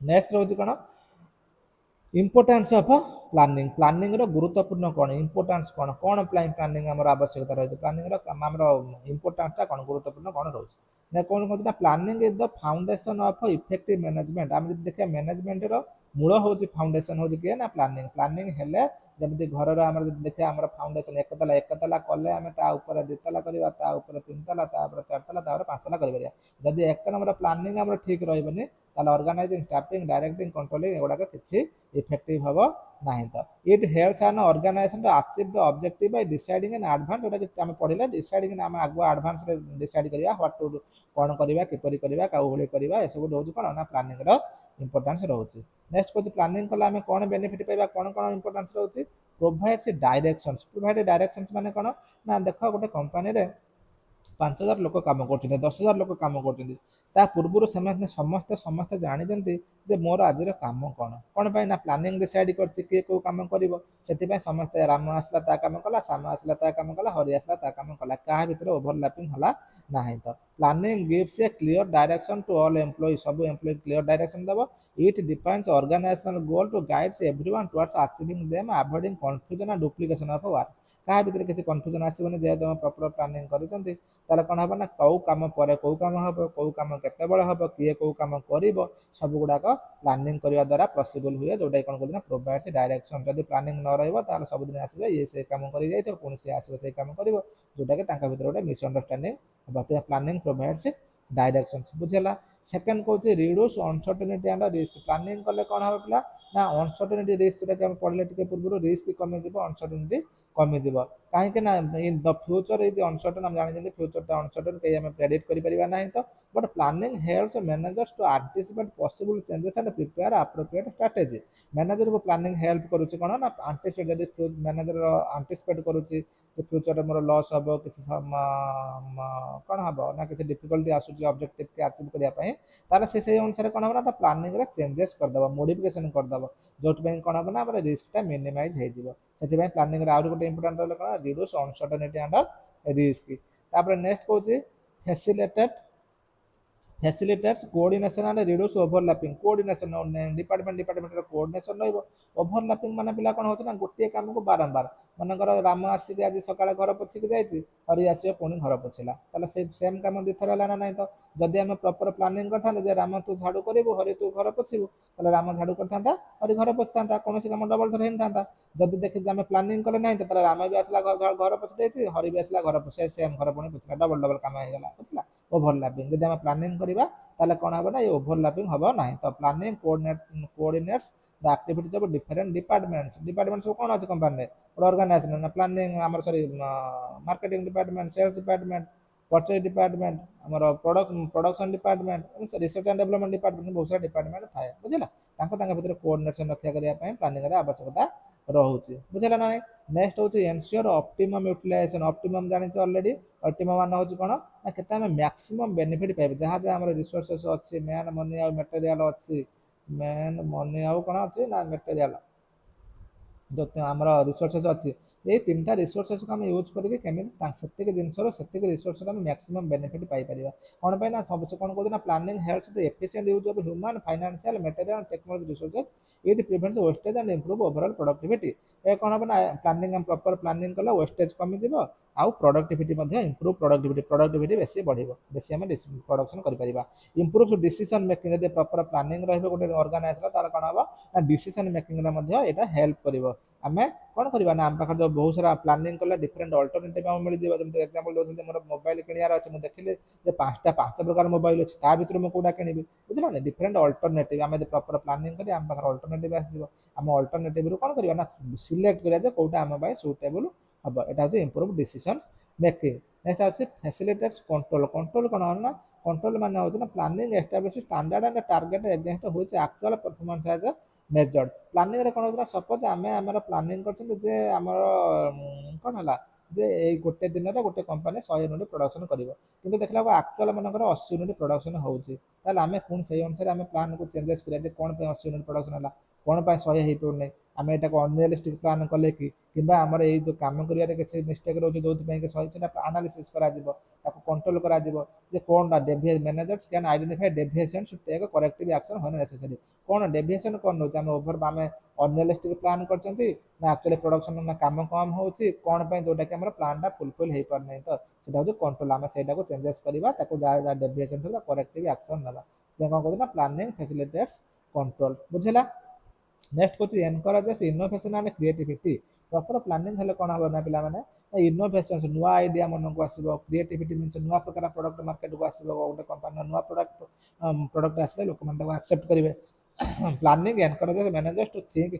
नेक्स्ट रोज कौन इम्पोर्टेंस ऑफ प्लानिंग प्लानिंग रो गुरुत्वपूर्ण कौन इम्पोर्टेंस कौन कौन प्लानिंग आम आवश्यकता रही प्लानिंग इम्पोर्टेंसटा कौन गुरुत्वपूर्ण कौन रोचे कौन कहते हैं planning is the foundation of effective management आम देखिए मैनेजमेंट मूल हूँ फाउंडेशन हूँ किए ना प्लानिंग प्लानिंग हेले जमी घर आम देखिए आम फाउंडेशन एक तला कले आम ताऊपर 2 तला करवा ताऊपर 3 तला 4 तला 5 तला कर जदि 1 नंबर प्लानिंग आम ठीक रही ऑर्गेनाइजिंग स्टाफिंग डायरेक्टिंग कंट्रोलिंग एगुड़ाक किसी इफेक्टिव हम ना तो it helps an organisation to achieve the objective by deciding in advance जोटा आम पढ़ले डिसाइडिंग आम आगुआ एडवांस डिसाइड करवा व्हाट टू कौन करवा किपरि करवा काउ भली करवा ए सब रोज कौन ना प्लानिंग इंपोर्टेंस रोचे नेक्स्ट कौन प्लानिंग कला आम कौन बेनिफिट पाइबा कौन कौन इंपोर्टेंस रोचे प्रोवाइड्स डायरेक्शंस माने कौन ना देख गोटे कंपनी 5000 ଲୋକ କାମ କରୁଛନ୍ତି, 10,000 ଲୋକ କାମ କରୁଛନ୍ତି। ତା ପୂର୍ବରୁ ସେମାନେ ସମସ୍ତେ ଜାଣିଛନ୍ତି ଯେ ମୋର ଆଜିର କାମ କ'ଣ ପାଇଁ ନା ପ୍ଲାନିଂ ଡିସାଇଡ୍ କରିଛି କିଏ କୋଉ କାମ କରିବ। ସେଥିପାଇଁ ସମସ୍ତେ ରାମ ଆସିଲା ତା କାମ କଲା, ଶ୍ୟାମ ଆସିଲା ତା କାମ କଲା, ହରି ଆସିଲା ତା କାମ କଲା, କାହା ଭିତରେ ଓଭରଲାପିଂ ହେଲା ନାହିଁ। ତ planning gives a clear direction to all employee, ସବୁ ଏମ୍ପ୍ଲୟି କ୍ଲିୟର ଡାଇରେକ୍ସନ ଦେବ। It defines organisational goal to guides everyone towards achieving them avoiding confusion and duplication of work. କାହା ଭିତରେ କିଛି କନଫ୍ୟୁଜନ ଆସିବନି, ଯେହେତୁ ତମେ ପ୍ରପର ପ୍ଲାନିଂ କରିଛନ୍ତି ତାହେଲେ କ'ଣ ହେବ ନା କେଉଁ କାମ ପରେ କେଉଁ କାମ ହେବ, କେଉଁ କାମ କେତେବେଳେ ହେବ, କିଏ କେଉଁ କାମ କରିବ, ସବୁ ଗୁଡ଼ାକ ପ୍ଲାନିଂ କରିବା ଦ୍ୱାରା ପସିବଲ୍ ହୁଏ। ଯେଉଁଟାକି କ'ଣ କହୁଛି ନା ପ୍ରୋଭାଇଡ୍ସ ଡାଇରେକ୍ସନ। ଯଦି ପ୍ଲାନିଂ ନ ରହିବ ତାହେଲେ ସବୁଦିନ ଆସିବେ ଇଏ ସେ କାମ କରି ଯାଇଥିବ, ପୁଣି ସିଏ ଆସିବ ସେଇ କାମ କରିବ, ଯେଉଁଟାକି ତାଙ୍କ ଭିତରେ ଗୋଟେ ମିସଅଣ୍ଡରଷ୍ଟାଣ୍ଡିଂ ହେବ। ପ୍ଲାନିଂ ପ୍ରୋଭାଇଡ୍ସ ଡାଇରେକ୍ସନ, ବୁଝିଲା। ସେକେଣ୍ଡ କହୁଛି reduce uncertainty and risk. Planning କଲେ କ'ଣ ହେବ ପିଲା ନା ଅନସର୍ଟନିଟି ରିସ୍କ, ଯେଉଁଟାକି ଆମେ ପଢ଼ିଲେ ଟିକେ ପୂର୍ବରୁ, ରିସ୍କ କମିଯିବ, ଅନସର୍ଟନିଟି କମିଯିବ। କାହିଁକି ନା ଇନ୍ ଦ ଫ୍ୟୁଚର ଇଜ୍ ଅନସର୍ଟନ, ଆମେ ଜାଣିଛନ୍ତି ଫ୍ୟୁଚରଟା ଅନସର୍ଟନ, କେହି ଆମେ ପ୍ରେଡିକ୍ଟ କରିପାରିବା ନାହିଁ। ତ but planning helps managers to anticipate possible changes and prepare appropriate strategy. ମ୍ୟାନେଜରକୁ ପ୍ଲାନିଂ ହେଲ୍ପ କରୁଛି କ'ଣ ନା ଆଣ୍ଟିସିପେଟ୍, ଯଦି ମ୍ୟାନେଜର ଆଣ୍ଟିସିପେଟ୍ କରୁଛି ଯେ ଫ୍ୟୁଚରରେ ମୋର ଲସ୍ ହେବ, କିଛି କ'ଣ ହେବ ନା କିଛି ଡିଫିକଲ୍ଟି ଆସୁଛି ଅବଜେକ୍ଟିଭ୍କି ଆଚିଭ୍ କରିବା ପାଇଁ, ତାହେଲେ ସେ ସେଇ ଅନୁସାରେ କ'ଣ ହେବ ନା ତା ପ୍ଲାନିଂରେ ଚେଞ୍ଜେସ୍ କରିଦେବ, ମୋଡ଼ିଫିକେସନ୍ କରିଦେବ, ଯେଉଁଥିପାଇଁ କ'ଣ ହେବ ନା ଆମର ରିସ୍କଟା ମିନିମାଇଜ୍ ହେଇଯିବ। ସେଥିପାଇଁ ପ୍ଲାନିଂରେ ଆହୁରି ଗୋଟେ ଇମ୍ପୋର୍ଟାଣ୍ଟ ରହିଲା କ'ଣ, ରିଡ୍ୟୁସ୍ ଅନସର୍ଟନିଟି ଆଣ୍ଡ ରିସ୍କ। ତାପରେ ନେକ୍ସଟ କହୁଛି facilitates coordination and reduce overlapping. Coordination ଡିପାର୍ଟମେଣ୍ଟର କୋଅର୍ଡିନେସନ ରହିବ। ଓଭରଲାପିଂ ମାନେ ପିଲା କ'ଣ ହେଉଛି ନା ଗୋଟିଏ କାମକୁ ବାରମ୍ବାର, ମନେକର ରାମ ଆସିକି ଆଜି ସକାଳେ ଘର ପୋଛିକି ଯାଇଛି, ହରି ଆସିବ ପୁଣି ଘର ପୋଛିଲା, ତାହେଲେ ସେଇ ସେମ୍ କାମ ଦୁଇଥର ହେଲା ନା ନାହିଁ। ତ ଯଦି ଆମେ ପ୍ରପର ପ୍ଲାନିଂ କରିଥାନ୍ତେ ଯେ ରାମ ତୁ ଝାଡ଼ୁ କରିବୁ, ହରି ତୁ ଘର ପୋଛିବୁ, ତାହେଲେ ରାମ ଝାଡ଼ୁ କରିଥାନ୍ତା, ହରି ଘର ପୋଛିଥାନ୍ତା, କୌଣସି କାମ ଡବଲ ଥର ହେଇଥାନ୍ତା। ଯଦି ଦେଖିଛି ଆମେ ପ୍ଲାନିଂ କଲେ ନାହିଁ, ତାହେଲେ ରାମ ବି ଆସିଲା ଘର ପୋଛି ଦେଇଛି, ହରି ବି ଆସିଲା ଘର ପୋଛି, ସେମ୍ ଘର ପୁଣି ପୋଛିଲା, ଡବଲ କାମ ହେଇଗଲା, ବୁଝିଲା। ଓଭରଲାପିଂ ଯଦି ଆମେ ପ୍ଲାନିଂ କରିବା ତାହେଲେ କ'ଣ ହେବ ନା ଏ ଓଭରଲାପିଂ ହେବ ନାହିଁ। ତ planning coordinates the activities of different department ସବୁ କ'ଣ ଅଛି କମ୍ପାନୀରେ, ଗୋଟେ ଅର୍ଗାନାଇଜେସନ ନା ପ୍ଲାନିଂ ଆମର marketing department, sales department, purchase department, ଆମର production department, research and development department, ବହୁତ ସାରା ଡିପାର୍ଟମେଣ୍ଟ ଥାଏ, ବୁଝିଲା। ତାଙ୍କ ଭିତରେ କୋଅର୍ଡିନେସନ ରକ୍ଷା କରିବା ପାଇଁ ପ୍ଲାନିଂର ଆବଶ୍ୟକତା ରହୁଛି, ବୁଝିଲା ନା ନାହିଁ। ନେକ୍ସଟ ହେଉଛି ଏନସିଓର ଅପ୍ଟିମମ୍ ୟୁଟିଲାଇଜେସନ। ଅପ୍ଟିମମ୍ ଜାଣିଛ ଅଲରେଡି, ଅପ୍ଟିମମ୍ ମାନେ ହେଉଛି କ'ଣ ନା କେତେ ଆମେ ମ୍ୟାକ୍ସିମମ୍ ବେନିଫିଟ୍ ପାଇବେ, ଯାହା ଆମର ରିସୋର୍ସେସ୍ ଅଛି, ମ୍ୟାନ୍ ମନି ଆଉ ମେଟେରିଆଲ ଅଛି, ମ୍ୟାନ୍ ମନି ଆଉ କ'ଣ ଅଛି ନା ମେଟେରିଆଲ, ଯେଉଁ ଆମର ରିସୋର୍ସେସ୍ ଅଛି, ଏଇ ତିନିଟା ରିସୋର୍ସେସ୍କୁ ଆମେ ୟୁଜ୍ କରିକି କେମିତି ସେତିକି ଜିନିଷରୁ ସେତିକି ରିସୋର୍ସରୁ ଆମେ ମ୍ୟାକ୍ସିମମ୍ ବେନିଫିଟ୍ ପାଇପାରିବା। କ'ଣ ପାଇଁ ନା ସବୁ କ'ଣ କହୁଛି ନା planning helps the efficient use of human, financial, material, technology resources. It prevents wastage and improve overall productivity. ଏ କ'ଣ ହେବ ନା ପ୍ଲାନିଂ ଆମେ ପ୍ରପର ପ୍ଲାନିଂ କଲେ ୱେଷ୍ଟେଜ୍ କମିଯିବ, ଆଉ ପ୍ରଡକ୍ଟିଭିଟି ମଧ୍ୟ ଇମ୍ପ୍ରୁଭ୍, ପ୍ରଡକ୍ଟିଭିଟି ବେଶୀ ବଢ଼ିବ, ବେଶୀ ଆମେ ପ୍ରଡକ୍ସନ୍ କରିପାରିବା। ଇମ୍ପ୍ରୁଭ୍ ଡିସିସନ୍ ମେକିଂ, ଯଦି ପ୍ରପର ପ୍ଲାନିଂ ରହିବ ଗୋଟେ ଅର୍ଗାନାଇଜେସନ, ତାର କ'ଣ ହେବ ନା ଡିସିସନ୍ ମେକିଂରେ ମଧ୍ୟ ଏଇଟା ହେଲ୍ପ କରିବ। ଆମେ କ'ଣ କରିବା ନା ଆମ ପାଖରେ ଯେଉଁ ବହୁତ ସାରା ପ୍ଲାନିଂ କଲେ ଡିଫରେଣ୍ଟ ଅଲ୍ଟରନେଟିଭ୍ ଆମକୁ ମିଳିଯିବ। ଯେମିତି ଏକ୍ସାମ୍ପଲ୍ ଦେଉଛନ୍ତି, ମୋର ମୋବାଇଲ କିଣିବାର ଅଛି, ମୁଁ ଦେଖିଲି ଯେ ପାଞ୍ଚ ପ୍ରକାର ମୋବାଇଲ ଅଛି, ତା ଭିତରୁ ମୁଁ କୋଉଟା କିଣିବି, ବୁଝିଲ ନା। ଡିଫରେଣ୍ଟ ଅଲ୍ଟରନେଟିଭ୍ ଆମେ ଯଦି ପ୍ରପର ପ୍ଲାନିଂ କରି ଆମ ପାଖରେ ଅଲ୍ଟରନେଟିଭ୍ ଆସିଯିବ, ଆମ ଅଲ୍ଟରନେଟିଭ୍ରୁ କ'ଣ କରିବା ନା ସିଲେକ୍ଟ କରିବା ଯେ କୋଉଟା ଆମ ପାଇଁ ସୁଇଟେବୁଲ୍ ହେବ। ଏଇଟା ହେଉଛି ଇମ୍ପ୍ରୁଭ୍ ଡିସିସନ୍ ମେକିଂ। ନେକ୍ସଟ ଅଛି ଫ୍ୟାସିଲିଟେଟ୍ସ କଣ୍ଟ୍ରୋଲ। କଣ୍ଟ୍ରୋଲ କ'ଣ ନା କଣ୍ଟ୍ରୋଲ ମାନେ ହେଉଛି ନା planning establish standard and target against which actual performance is measured. ପ୍ଲାନିଂରେ କ'ଣ ହେଉଛି ନା ସପୋଜ ଆମେ ଆମର ପ୍ଲାନିଂ କରିଛନ୍ତି ଯେ ଆମର କ'ଣ ହେଲା ଯେ ଏଇ ଗୋଟେ ଦିନରେ ଗୋଟେ କମ୍ପାନୀ 100 ୟୁନିଟ୍ ପ୍ରଡକ୍ସନ୍ କରିବ, କିନ୍ତୁ ଦେଖିଲା ବେଳକୁ ଆକ୍ଚୁଆଲ ମନେକର 80 ୟୁନିଟ୍ ପ୍ରଡକ୍ସନ୍ ହେଉଛି, ତାହେଲେ ଆମେ ପୁଣି ସେଇ ଅନୁସାରେ ଆମେ ପ୍ଲାନ୍କୁ ଚେଞ୍ଜେସ୍ କରିବା ଯେ କ'ଣ ପାଇଁ 80 ୟୁନିଟ୍ ପ୍ରଡକ୍ସନ୍ ହେଲା, କ'ଣ ପାଇଁ 100 ହେଇପାରୁନି, ଆମେ ଏଟାକୁ ଅନରିଆଲିଷ୍ଟିକ୍ ପ୍ଲାନ୍ କଲେ କିମ୍ବା ଆମର ଏଇ ଯେଉଁ କାମ କରିବାରେ କିଛି ମିଷ୍ଟେକ୍ ରହୁଛି ଯେଉଁଥିପାଇଁ କି ସେଟା ଆନାଲିସିସ୍ କରାଯିବ, ତାକୁ କଣ୍ଟ୍ରୋଲ କରାଯିବ ଯେ କ'ଣଟା managers can identify deviations to take corrective action when necessary. କ'ଣ ଡେଭିଏସନ୍ କ'ଣ ନେଉଛି, ଆମେ ଅନରିଆଲିଷ୍ଟିକ୍ ପ୍ଲାନ୍ କରିଛନ୍ତି ନା ଆକ୍ଚୁଆଲି ପ୍ରଡକ୍ସନ୍ ନା କାମ କମ୍ ହେଉଛି, କ'ଣ ପାଇଁ ଯେଉଁଟାକି ଆମର ପ୍ଲାନ୍ଟା ଫୁଲଫିଲ୍ ହେଇପାରୁନାହିଁ। ତ ସେଇଟା ହେଉଛି କଣ୍ଟ୍ରୋଲ, ଆମେ ସେଇଟାକୁ ଚେଞ୍ଜେସ୍ କରିବା, ତାକୁ ଯାହା ଡେଭିଏସନ୍ ଥିଲା କରେକ୍ଟିଭ୍ ଆକ୍ସନ୍ ନେବା। କ'ଣ କହୁଛି ନା ପ୍ଲାନିଂ ଫ୍ୟାସିଲିଟେଟ୍ସ କଣ୍ଟ୍ରୋଲ, ବୁଝିଲା। ନେକ୍ସଟ ହେଉଛି encourages innovation and creativity. Proper planning ହେଲେ କ'ଣ ହେବ ନା ପିଲାମାନେ ଇନୋଭେସନ୍ସ, ନୂଆ ଆଇଡ଼ିଆ ମନକୁ ଆସିବ, କ୍ରିଏଟିଭିଟି ଜିନିଷ, ନୂଆ ପ୍ରକାର ପ୍ରଡକ୍ଟ ମାର୍କେଟକୁ ଆସିବ, ଗୋଟେ କମ୍ପାନୀର ନୂଆ ପ୍ରଡକ୍ଟ ଆସିଲେ ଲୋକମାନେ ତାକୁ ଆକ୍ସେପ୍ଟ କରିବେ। Planning encourages managers to think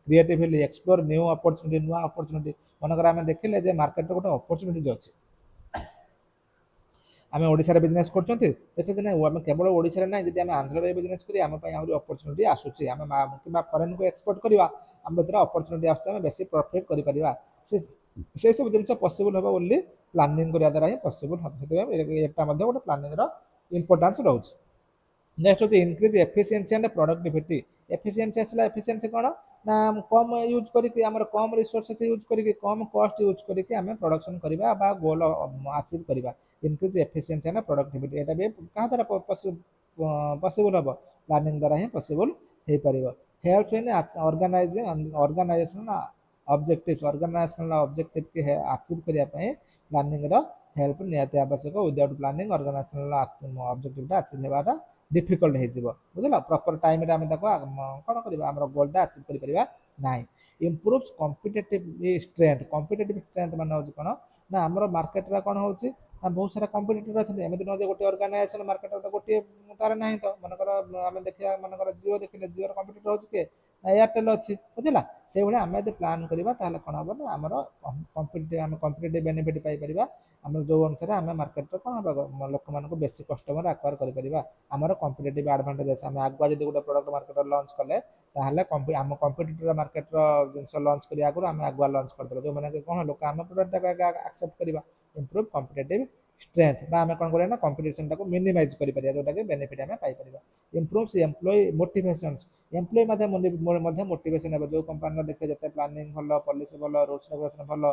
creatively, explore new opportunity, ନୂଆ ଅପରଚ୍ୟୁନିଟି। ମନେକର ଆମେ ଦେଖିଲେ ଯେ ମାର୍କେଟରେ ଗୋଟେ ଅପରଚ୍ୟୁନିଟି ଅଛି, ଆମେ ଓଡ଼ିଶାରେ ବିଜନେସ୍ କରୁଛନ୍ତି, ଦେଖିଲେ ନା ଆମେ କେବଳ ଓଡ଼ିଶାରେ ନାହିଁ, ଯଦି ଆମେ ଆନ୍ଧ୍ରରେ ବିଜନେସ୍ କରି ଆମ ପାଇଁ ଆହୁରି ଅପରଚ୍ୟୁନିଟି ଆସୁଛି, ଆମେ କିମ୍ବା ଫରେନ୍କୁ ଏକ୍ସପୋର୍ଟ କରିବା, ଆମ ଭିତରେ ଅପରଚ୍ୟୁନିଟି ଆସୁଛି, ଆମେ ବେଶୀ ପ୍ରଫିଟ୍ କରିପାରିବା। ସେସବୁ ଜିନିଷ ପସିବଲ୍ ହେବ ବୋଲି ପ୍ଲାନିଂ କରିବା ଦ୍ୱାରା ହିଁ ପସିବଲ୍ ହେବ। ସେଥିପାଇଁ ଏଟା ମଧ୍ୟ ଗୋଟେ ପ୍ଲାନିଂର ଇମ୍ପୋର୍ଟାନ୍ସ ରହୁଛି। ନେକ୍ସଟ ହେଉଛି increase efficiency and productivity. Efficiency ଆସିଲା, ଏଫିସିଏନ୍ସି କ'ଣ ନା କମ୍ ୟୁଜ୍ କରିକି ଆମର କମ୍ ରିସୋର୍ସେସ୍ ୟୁଜ୍ କରିକି କମ୍ କଷ୍ଟ ୟୁଜ୍ କରିକି ଆମେ ପ୍ରଡକ୍ସନ୍ କରିବା ବା ଗୋଲ୍ ଆଚିଭ୍ କରିବା। ଇନକ୍ରିଜ୍ ଏଫିସିଏନ୍ସି ଆଣ୍ଡ ପ୍ରଡକ୍ଟିଭିଟି ଏଟା ବି କାହା ଦ୍ୱାରା ପସିବଲ୍ ହେବ? ପ୍ଲାନିଂ ଦ୍ୱାରା ହିଁ ପସିବଲ୍ ହେଇପାରିବ। Help in organisation objective, organisational objective କି ଆଚିଭ୍ କରିବା ପାଇଁ ପ୍ଲାନିଂର ହେଲ୍ପ ନିହାତି ଆବଶ୍ୟକ। ୱିଦାଉଟ୍ ପ୍ଲାନିଂ ଅର୍ଗାନାଇଜେସନାଲ ଅବଜେକ୍ଟିଭ୍ଟା ଆଚିଭ୍ ହେବାଟା ଡିଫିକଲ୍ଟ ହେଇଯିବ। ବୁଝିଲ, ପ୍ରପର ଟାଇମ୍ରେ ଆମେ ତାକୁ କ'ଣ କରିବା, ଆମର ଗୋଲ୍ଟା ଆଚିଭ୍ କରିପାରିବା ନାହିଁ। ଇମ୍ପ୍ରୁଭ୍ସ କମ୍ପିଟେଟିଭ୍ ଷ୍ଟ୍ରେନ୍ଥ। କମ୍ପିଟେଟିଭ୍ ଷ୍ଟ୍ରେନ୍ଥ ମାନେ ହେଉଛି କ'ଣ ନା ଆମର ମାର୍କେଟରେ କ'ଣ ହେଉଛି ନା ବହୁତ ସାରା କମ୍ପିଟିଟର ଅଛନ୍ତି। ଏମିତି ନୁହେଁ ଯେ ଗୋଟେ ଅର୍ଗାନାଇଜେସନ ମାର୍କେଟରେ ତ ଗୋଟିଏ ତାର ନାହିଁ। ତ ମନେକର ଆମେ ଦେଖିବା, ମନେକର ଜିଓ ଦେଖିଲେ, ଜିଓର କମ୍ପିଟିଟର ହେଉଛି କିଏ ନା ଏୟାରଟେଲ୍ ଅଛି। ବୁଝିଲା, ସେଇଭଳିଆ ଆମେ ଯଦି ପ୍ଲାନ୍ କରିବା ତାହେଲେ କ'ଣ ହେବ ନା ଆମର କମ୍ପିଟେଟିଭ୍ ବେନିଫିଟ୍ ପାଇପାରିବା। ଆମର ଯେଉଁ ଅନୁସାରେ ଆମେ ମାର୍କେଟରେ କ'ଣ ହେବ, ଲୋକମାନଙ୍କୁ ବେଶୀ କଷ୍ଟମର ଆକ୍ୱାର କରିପାରିବା। ଆମର କମ୍ପିଟେଟିଭ୍ ଆଡଭାଣ୍ଟେଜ୍ ଅଛି। ଆମେ ଆଗୁଆ ଯଦି ଗୋଟେ ପ୍ରଡକ୍ଟ ମାର୍କେଟରେ ଲଞ୍ଚ କଲେ ତାହେଲେ ଆମ କମ୍ପିଟିଟର ମାର୍କେଟର ଜିନିଷ ଲଞ୍ଚ କରିବା ଆଗରୁ ଆମେ ଆଗୁଆ ଲଞ୍ଚ କରିଦେବା। ଯେଉଁମାନେ କ'ଣ ଲୋକ ଆମ ପ୍ରଡକ୍ଟଟାକୁ ଆକ୍ସେପ୍ଟ କରିବା। ଇମ୍ପ୍ରୁଭ୍ କମ୍ପିଟେଟିଭ୍ ଷ୍ଟ୍ରେନ୍ଥ, ବା ଆମେ କ'ଣ କରିବା ନା କମ୍ପିଟିସନଟାକୁ ମିନିମାଇଜ୍ କରିପାରିବା, ଯେଉଁଟାକି ବେନିଫିଟ୍ ଆମେ ପାଇପାରିବା। ଇମ୍ପ୍ରୁଭ୍ସ ଏମ୍ପ୍ଲୟି ମୋଟିଭେସନ୍ସ। ଏମ୍ପ୍ଲୟି ମଧ୍ୟ ମୋଟିଭେସନ୍ ହେବ। ଯେଉଁ କମ୍ପାନୀର ଦେଖେ ଯେତେ ପ୍ଲାନିଂ ଭଲ, ପଲିସି ଭଲ, ରୁଲ୍ସ ରେଗୁଲେସନ୍ ଭଲ,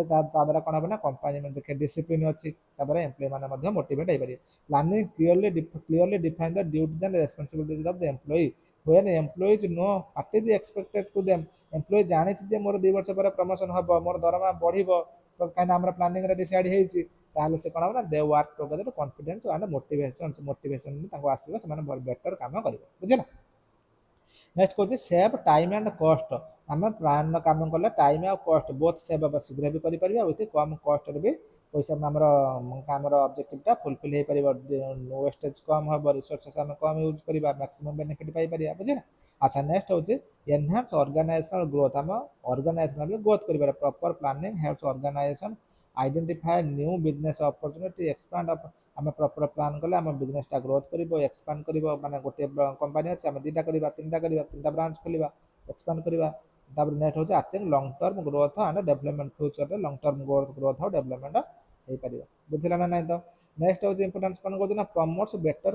ତା ଦ୍ୱାରା କ'ଣ ହେବ ନା କମ୍ପାନୀ ଦେଖେ ଡିସିପ୍ଲିନ୍ ଅଛି, ତାପରେ ଏମ୍ପ୍ଲୟି ମାନେ ମଧ୍ୟ ମୋଟିଭେଟ୍ ହେଇପାରିବେ। Planning clearly define the duties and responsibilities of the employee. when employees know what is expected to them, employee ଜାଣିଛି ଯେ ମୋର 2 ବର୍ଷ ପରେ ପ୍ରମୋସନ୍ ହେବ, ମୋର ଦରମା ବଢ଼ିବ, କାହିଁକିନା ଆମର ପ୍ଲାନିଂରେ ଡିସାଇଡ୍ ହେଇଛି, ତାହେଲେ ସେ କ'ଣ ହେବ ନା they work together confidence and motivation ତାଙ୍କୁ ଆସିବ, ସେମାନେ ବେଟର କାମ କରିବେ। ବୁଝିଲା। ନେକ୍ସଟ କହୁଛି ସେଭ୍ ଟାଇମ୍ ଆଣ୍ଡ କଷ୍ଟ। ଆମେ ପ୍ଲାନ୍ର କାମ କଲେ ଟାଇମ୍ ଆଉ କଷ୍ଟ ବୋଥ୍ ସେଭ୍ ହେବ, ଶୀଘ୍ର ବି କରିପାରିବା, ଉଇଥ୍ କମ୍ କଷ୍ଟରେ ବି ପଇସା ଆମର ଅବଜେକ୍ଟିଭ୍ଟା ଫୁଲଫିଲ୍ ହେଇପାରିବ। ୱେଷ୍ଟେଜ୍ କମ୍ ହେବ, ରିସୋର୍ସେସ୍ ଆମେ କମ୍ ୟୁଜ୍ କରିବା, ମ୍ୟାକ୍ସିମମ୍ ବେନିଫିଟ୍ ପାଇପାରିବା। ବୁଝିଲା। ଆଚ୍ଛା, ନେକ୍ସଟ ହେଉଛି ଏନହାନ୍ସ ଅର୍ଗାନାଇଜେସନାଲ ଗ୍ରୋଥ୍। ଆମ ଅର୍ଗାନାଇଜେସନାଲ ଗ୍ରୋଥ୍ କରିପାରିବା। Proper planning helps organisation identify new business opportunity, expand. ଆମେ ପ୍ରପର ପ୍ଲାନ୍ କଲେ ଆମ ବିଜନେସଟା ଗ୍ରୋଥ୍ କରିବ, ଏକ୍ସପାଣ୍ଡ କରିବ। ମାନେ ଗୋଟିଏ କମ୍ପାନୀ ଅଛି, ଆମେ 2ଟା କରିବା, 3ଟା କରିବା, 3ଟା ବ୍ରାଞ୍ଚ ଖୋଲିବା, ଏକ୍ସପାଣ୍ଡ କରିବା। ତାପରେ ନେକ୍ସଟ ହେଉଛି achieve long term growth and development. ଫ୍ୟୁଚରରେ ଲଙ୍ଗ ଟର୍ମ ଗ୍ରୋଥ୍ ଆଉ ଡେଭଲପମେଣ୍ଟ ହେଇପାରିବ। ବୁଝିଲା ନା ନାହିଁ? ତ ନେକ୍ସଟ ହେଉଛି ଇମ୍ପୋର୍ଟାନ୍ସ କ'ଣ କହୁଛି ନା ପ୍ରମୋଟ୍ସ ବେଟର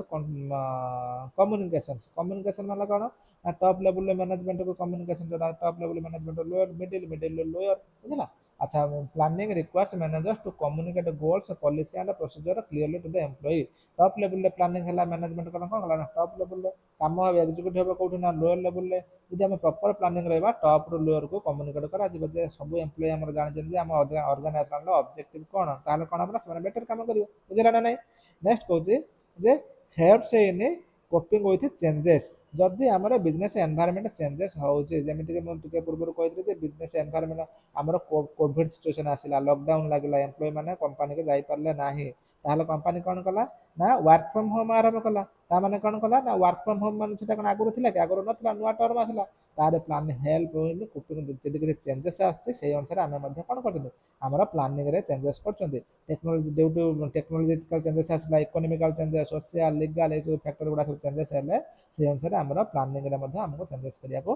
କମ୍ୟୁନିକେସନ୍। କମ୍ୟୁନିକେସନ୍ ମାନେ କ'ଣ ନା ଟପ୍ ଲେବୁଲ୍ରେ ମ୍ୟାନେଜମେଣ୍ଟକୁ କମ୍ୟୁନିକେସନ୍, ଟପ୍ ଲେବୁଲ୍ ମ୍ୟାନେଜମେଣ୍ଟ ଲୋୟର, ମିଡିଲ୍ ଲୋୟର। ବୁଝିଲା। ଆଚ୍ଛା, planning requires managers to communicate goals, policy and procedure clearly to the employee. Top ଲେବୁଲ୍ରେ ପ୍ଲାନିଂ ହେଲା, ମ୍ୟାନେଜମେଣ୍ଟ କ'ଣ କଲା ନା ଟପ୍ ଲେବୁଲ୍ରେ କାମ ଏକ୍ଜିକ୍ୟୁଟିଭ୍ ହେବ କୋଉଠି ନା ଲୋୟର ଲେବୁଲ୍ରେ। ଯଦି ଆମେ ପ୍ରପର ପ୍ଲାନିଂ ରହିବା, ଟପ୍ରୁ ଲୋୟରକୁ କମ୍ୟୁନିକେଟ୍ କରାଯିବ ଯେ ସବୁ ଏମ୍ପ୍ଲୟି ଆମର ଜାଣିଛନ୍ତି ଯେ ଆମ ଅର୍ଗାନାଇଜେସନର ଅବଜେକ୍ଟିଭ୍ କ'ଣ, ତାହେଲେ କ'ଣ ହେବ ନା ସେମାନେ ବେଟର କାମ କରିବେ। ବୁଝିଲା ନା ନାହିଁ? ନେକ୍ସଟ କହୁଛି ଯେ ହେଲ୍ପସ୍ ଇନ୍ କୋପିଂ ୱିଥ୍ ଚେଞ୍ଜେସ୍। ଯଦି ଆମର ବିଜନେସ୍ ଏନଭାୟରମେଣ୍ଟ ଚେଞ୍ଜେସ୍ ହେଉଛି, ଯେମିତିକି ମୁଁ ଟିକେ ପୂର୍ବରୁ କହିଥିଲି ଯେ ବିଜନେସ୍ ଏନଭାୟରମେଣ୍ଟ ଆମର କୋଭିଡ୍ ସିଚୁଏସନ୍ ଆସିଲା, ଲକଡାଉନ୍ ଲାଗିଲା, ଏମ୍ପ୍ଲୟି ମାନେ କମ୍ପାନୀକୁ ଯାଇପାରିଲେ ନାହିଁ, ତାହେଲେ କମ୍ପାନୀ କ'ଣ କଲା ନା ୱାର୍କ ଫ୍ରମ୍ ହୋମ୍ ଆରମ୍ଭ କଲା। ତାମାନେ କ'ଣ କଲା ନା ୱାର୍କ ଫ୍ରମ୍ ହୋମ୍ ମାନେ ସେଟା କ'ଣ ଆଗରୁ ଥିଲା କି? ଆଗରୁ ନଥିଲା, ନୂଆ ଟର୍ମ ଆସିଲା। ତାର ପ୍ଲାନ୍ ହେଲ୍ପ କୁକିଂ, ଯଦି କିଛି ଚେଞ୍ଜେସ୍ ଆସୁଛି ସେଇ ଅନୁସାରେ ଆମେ ମଧ୍ୟ କ'ଣ କରୁଛନ୍ତି, ଆମର ପ୍ଲାନିଂରେ ଚେଞ୍ଜେସ୍ କରୁଛନ୍ତି। ଟେକ୍ନୋଲୋଜି ଯେଉଁଠୁ ଟେକ୍ନୋଲୋଜିକାଲ ଚେଞ୍ଜେସ୍ ଆସିଲା, ଇକୋନୋମିକାଲ ଚେଞ୍ଜେସ୍, ସୋସିଆଲ, ଲିଗାଲ, ଏଇ ଯେଉଁ ଫ୍ୟାକ୍ଟର ଗୁଡ଼ା ସବୁ ଚେଞ୍ଜେସ୍ ହେଲେ ସେଇ ଅନୁସାରେ ଆମର ପ୍ଲାନିଂରେ ମଧ୍ୟ ଆମକୁ ଚେଞ୍ଜେସ୍ କରିବାକୁ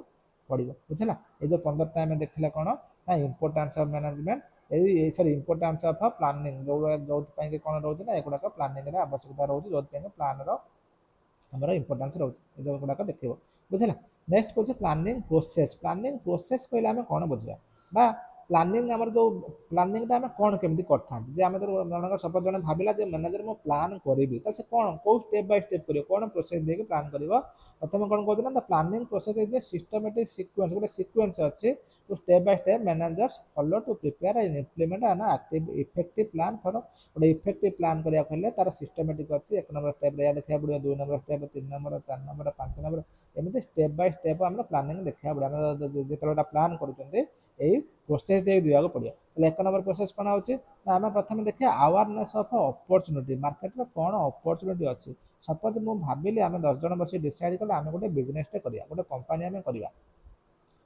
ପଡ଼ିବ। ବୁଝିଲା। ଏଇ ଯେଉଁ 15ଟା ଆମେ ଦେଖିଲେ କ'ଣ ନା importance of management, importance of planning, ଯେଉଁଥିପାଇଁ କି କ'ଣ ରହୁଛି ନା ଏଗୁଡ଼ାକ ପ୍ଲାନିଂରେ ଆବଶ୍ୟକତା ରହୁଛି, ଯେଉଁଥିପାଇଁ ପ୍ଲାନ୍ର ଆମର ଇମ୍ପୋର୍ଟାନ୍ସ ରହୁଛି। ଏ ଯେଉଁଗୁଡ଼ାକ ଦେଖିବ। ବୁଝିଲା। ନେକ୍ସଟ କହୁଛି ପ୍ଲାନିଂ ପ୍ରୋସେସ୍। ପ୍ଲାନିଂ ପ୍ରୋସେସ୍ କହିଲେ ଆମେ କ'ଣ ବୁଝିବା, ବା ପ୍ଲାନିଂ ଆମର ଯେଉଁ ପ୍ଲାନିଂଟା ଆମେ କ'ଣ କେମିତି କରିଥାନ୍ତି। ଯେ ଆମେ ଜଣଙ୍କ ସପୋଜ ଜଣେ ଭାବିଲା ଯେ ମ୍ୟାନେଜର ମୁଁ ପ୍ଲାନ୍ କରିବି, ତ ସେ କ'ଣ କେଉଁ ଷ୍ଟେପ୍ ବାଇ ଷ୍ଟେପ୍ କରିବ, କ'ଣ ପ୍ରୋସେସ୍ ଦେଇକି ପ୍ଲାନ୍ କରିବ। ପ୍ରଥମେ କ'ଣ କହୁଛି ନା planning process is a systematic sequence, ଗୋଟେ ସିକ୍ୱେନ୍ସ ଅଛି to step by step managers follow to prepare and implement an effective plan for. ଗୋଟେ ଇଫେକ୍ଟିଭ୍ ପ୍ଲାନ୍ କରିବାକୁ ହେଲେ ତାର ସିଷ୍ଟମେଟିକ୍ ଅଛି। 1 ନମ୍ବର ଷ୍ଟେପ୍ରେ ଏହା ଦେଖିବାକୁ ପଡ଼ିବ, 2 number step, 3 number, 4 number, 5 number, ଏମିତି ଷ୍ଟେପ୍ ବାଇ ଷ୍ଟେପ୍ ଆମର ପ୍ଲାନିଂ ଦେଖିବାକୁ ପଡ଼ିବ। ଆମେ ଯେତେବେଳେ ଗୋଟେ ପ୍ଲାନ୍ କରୁଛନ୍ତି ଏଇ ପ୍ରୋସେସ୍ ଦେଇ ଦେବାକୁ ପଡ଼ିବ। ତାହେଲେ 1 ନମ୍ବର ପ୍ରୋସେସ୍ କ'ଣ ହେଉଛି ନା ଆମେ ପ୍ରଥମେ ଦେଖିବା ଆୱାରନେସ୍ ଅଫ୍ ଅପରଚ୍ୟୁନିଟି। ମାର୍କେଟରେ କ'ଣ ଅପରଚ୍ୟୁନିଟି ଅଛି। ସପୋଜ ମୁଁ ଭାବିଲି ଆମେ 10 ଜଣ ବସି ଡିସାଇଡ୍ କଲେ ଆମେ ଗୋଟେ ବିଜନେସଟେ କରିବା, ଗୋଟେ କମ୍ପାନୀ ଆମେ କରିବା,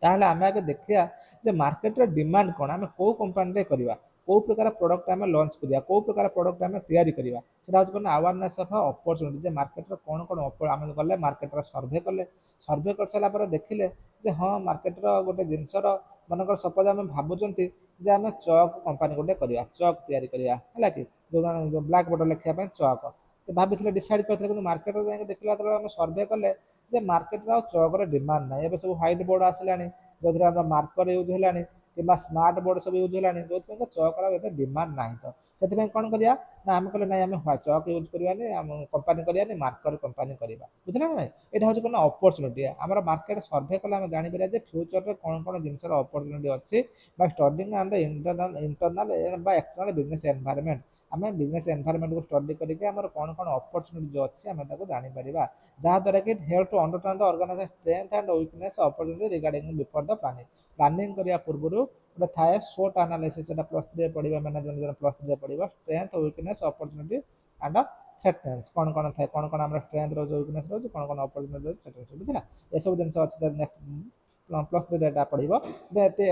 ତାହେଲେ ଆମେ ଆଗେ ଦେଖିବା ଯେ ମାର୍କେଟରେ ଡିମାଣ୍ଡ କ'ଣ, ଆମେ କେଉଁ କମ୍ପାନୀରେ କରିବା। କେଉଁ ପ୍ରକାର ପ୍ରଡ଼କ୍ଟ ଆମେ ଲଞ୍ଚ କରିବା, କେଉଁ ପ୍ରକାର ପ୍ରଡ଼କ୍ଟ ଆମେ ତିଆରି କରିବା, ସେଟା ହେଉଛି କ'ଣ ଆୱାରନେସ୍ ଅଫ୍ ଅପରଚ୍ୟୁନିଟି, ଯେ ମାର୍କେଟର କ'ଣ କ'ଣ ଆମେ ଗଲେ ମାର୍କେଟର ସର୍ଭେ କଲେ, ସର୍ଭେ କରିସାରିଲା ପରେ ଦେଖିଲେ ଯେ ହଁ ମାର୍କେଟର ଗୋଟେ ଜିନିଷର ମନେକର ସପୋଜ ଆମେ ଭାବୁଛନ୍ତି ଯେ ଆମେ ଚକ୍ କମ୍ପାନୀ ଗୋଟେ କରିବା, ଚକ୍ ତିଆରି କରିବା, ହେଲା କି ଯେଉଁ ବ୍ଲାକ୍ ବୋର୍ଡ ଲେଖିବା ପାଇଁ ଚକ୍ ଭାବିଥିଲେ, ଡିସାଇଡ୍ କରିଥିଲେ, କିନ୍ତୁ ମାର୍କେଟରେ ଯାଇକି ଦେଖିଲା ଯେତେବେଳେ ଆମେ ସର୍ଭେ କଲେ ଯେ ମାର୍କେଟରେ ଆଉ ଚକ୍ର ଡିମାଣ୍ଡ ନାହିଁ। ଏବେ ସବୁ ହ୍ୱାଇଟ୍ ବୋର୍ଡ ଆସିଲାଣି, ଯେଉଁଥିରେ ଆମର ମାର୍କର ୟୁଜ୍ ହେଲାଣି କିମ୍ବା ସ୍ମାର୍ଟ ବୋର୍ଡ ସବୁ ୟୁଜ୍ ହେଲାଣି, ଯେଉଁଥିପାଇଁ ଚକ୍ର ଏତେ ଡିମାଣ୍ଡ ନାହିଁ। ତ ସେଥିପାଇଁ କ'ଣ କରିବା ନା ଆମେ କହିଲେ ନାଇଁ ଆମେ ଚକ୍ ୟୁଜ୍ କରିବାନି, ଆମ କମ୍ପାନୀ କରିବାନି, ମାର୍କର କମ୍ପାନୀ କରିବା, ବୁଝିଲେ ନା ନାଇଁ। ଏଇଟା ହେଉଛି କ'ଣ ଅପରଚ୍ୟୁନିଟି, ଆମର ମାର୍କେଟ ସର୍ଭେ କଲେ ଆମେ ଜାଣିପାରିବା ଯେ ଫ୍ୟୁଚରରେ କ'ଣ କ'ଣ ଜିନିଷର ଅପରଚ୍ୟୁନିଟି ଅଛି ବା ଷ୍ଟଡିଂ ଆଣ୍ଡ ଇଣ୍ଟରନାଲ ବା ଏକ୍ସଟର୍ନାଲ ବିଜନେସ୍ ଏନଭାୟରମେଣ୍ଟ, ଆମେ ବିଜନେସ୍ ଏନଭାୟରମେଣ୍ଟକୁ ଷ୍ଟଡି କରିକି ଆମର କ'ଣ କ'ଣ ଅପରଚ୍ୟୁନିଟି ଯେଉଁ ଅଛି ଆମେ ତାକୁ ଜାଣିପାରିବା, ଯାହାଦ୍ୱାରା କି help to understand the organisation strength and weakness opportunity regarding before the planning. Planning କରିବା ପୂର୍ବରୁ ଗୋଟେ ଥାଏ SWOT ଆନାଲିସିସ୍, ସେଟା +3 ପଢିବା, ମ୍ୟାନେଜମେଣ୍ଟ +3 ପଢିବା, ଷ୍ଟ୍ରେଂଥ ୱିକନେସ୍ ଅପରଚ୍ୟୁନିଟି ଆଣ୍ଡ ଥ୍ରେଟନ୍ସ, କ'ଣ କ'ଣ ଥାଏ, କ'ଣ କ'ଣ ଆମର ଷ୍ଟ୍ରେଂଥ ରହୁଛି, ୱିକନେସ୍ ରହୁଛି, କ'ଣ କ'ଣ ଅପରଚ୍ୟୁନିଟି ରହୁଛି, ଥ୍ରେଟନ୍ସ, ବୁଝିଲା। ଏସବୁ ଜିନିଷ ଅଛି +3 ଏଟା ପଢିବ।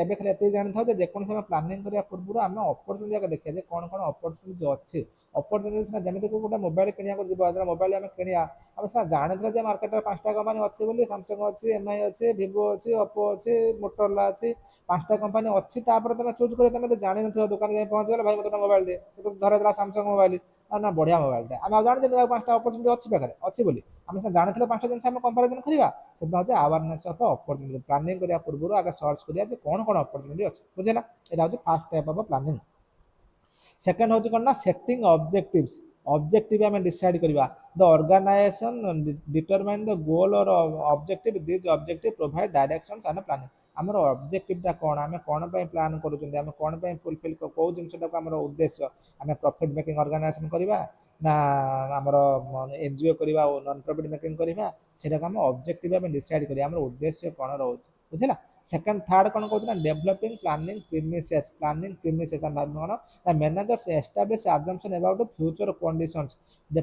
ଏବେ ଖାଲି ଏତିକି ଜାଣିଥାଉ ଯେ ଯେକୌଣସି ଆମେ ପ୍ଲାନିଂ କରିବା ପୂର୍ବରୁ ଆମେ ଅପରଚ୍ୟୁନିଟି ଆଗ ଦେଖିବା ଯେ କ'ଣ କ'ଣ ଅପରଚ୍ୟୁନିଟି ଅଛି। ଅପରଚ୍ୟୁନିଟି ସିନା ଯେମିତି ଗୋଟେ ମୋବାଇଲ କିଣିବାକୁ ଯିବ, ଯେତେବେଳେ ମୋବାଇଲ ଆମେ କିଣିବା, ଆମେ ସିନା ଜାଣିଥିଲେ ଯେ ମାର୍କେଟରେ 5ଟା କମ୍ପାନୀ ଅଛି ବୋଲି, ସାମସଙ୍ଗ ଅଛି, MI ଅଛି, ଭିଭୋ ଅଛି, ଓପୋ ଅଛି, ମୋଟୋରୋଲା ଅଛି, 5ଟା କମ୍ପାନୀ ଅଛି, ତାପରେ ତମେ ଚୁଜ୍ କରି, ତମେ ଜାଣିନଥିବ ଦୋକାନ ଯାଇ ପହଞ୍ଚିଗଲେ ଭାଇ ମୋତେ ଗୋଟେ ମୋବାଇଲ ଦିଏ, ଧରେଇ ଦେଲା ସାମସଙ୍ଗ ମୋବାଇଲ, ନା ବଢିଆ ମୋବାଇଲଟା, ଆମେ ଆଉ ଜାଣିଛନ୍ତି ଆଉ 5ଟା ଅପରଚ୍ୟୁନିଟି ଅଛି ପାଖରେ ଅଛି ବୋଲି, ଆମେ ସିନା ଜାଣିଥିଲେ 5ଟା ଜିନିଷ ଆମେ କମ୍ପାରିଜନ କରିବା। ସେଥିପାଇଁ ହେଉଛି ଆୱାରନେସ୍ ଅଫ୍ ଅପରଚ୍ୟୁନିଟି, ପ୍ଲାନିଂ କରିବା ପୂର୍ବରୁ ଆଗ ସର୍ଚ୍ଚ କରିବା ଯେ କ'ଣ କ'ଣ ଅପରଚ୍ୟୁନିଟି ଅଛି, ବୁଝିଲା। ଏଇଟା ହେଉଛି first type of planning. Second ହେଉଛି କ'ଣ ନା ସେଟିଂ ଅବଜେକ୍ଟିଭ୍ସ, ଅବଜେକ୍ଟିଭ ଆମେ ଡିସାଇଡ୍ କରିବା, the organisation determine the goal or objective, these objective provide directions and planning. ଆମର ଅବଜେକ୍ଟିଭଟା କ'ଣ, ଆମେ କ'ଣ ପାଇଁ ପ୍ଲାନ୍ କରୁଛନ୍ତି, ଆମେ କ'ଣ ପାଇଁ ଫୁଲଫିଲ୍, କେଉଁ ଜିନିଷଟାକୁ ଆମର ଉଦ୍ଦେଶ୍ୟ, ଆମେ ପ୍ରଫିଟ୍ ମେକିଂ ଅର୍ଗାନାଇଜେସନ କରିବା ନା ଆମର NGO କରିବା, ନନ୍ ପ୍ରଫିଟ୍ ମେକିଂ କରିବା, ସେଇଟାକୁ ଆମେ ଅବଜେକ୍ଟିଭ ଆମେ ଡିସାଇଡ୍ କରିବା, ଆମର ଉଦ୍ଦେଶ୍ୟ କ'ଣ ରହୁଛି, ବୁଝିଲା। ସେକେଣ୍ଡ ଥାର୍ଡ କ'ଣ କହୁଛି ନା developing planning premises, planning premises ଆମେ ଭାବିବା କ'ଣ ନା managers establish assumption about future conditions.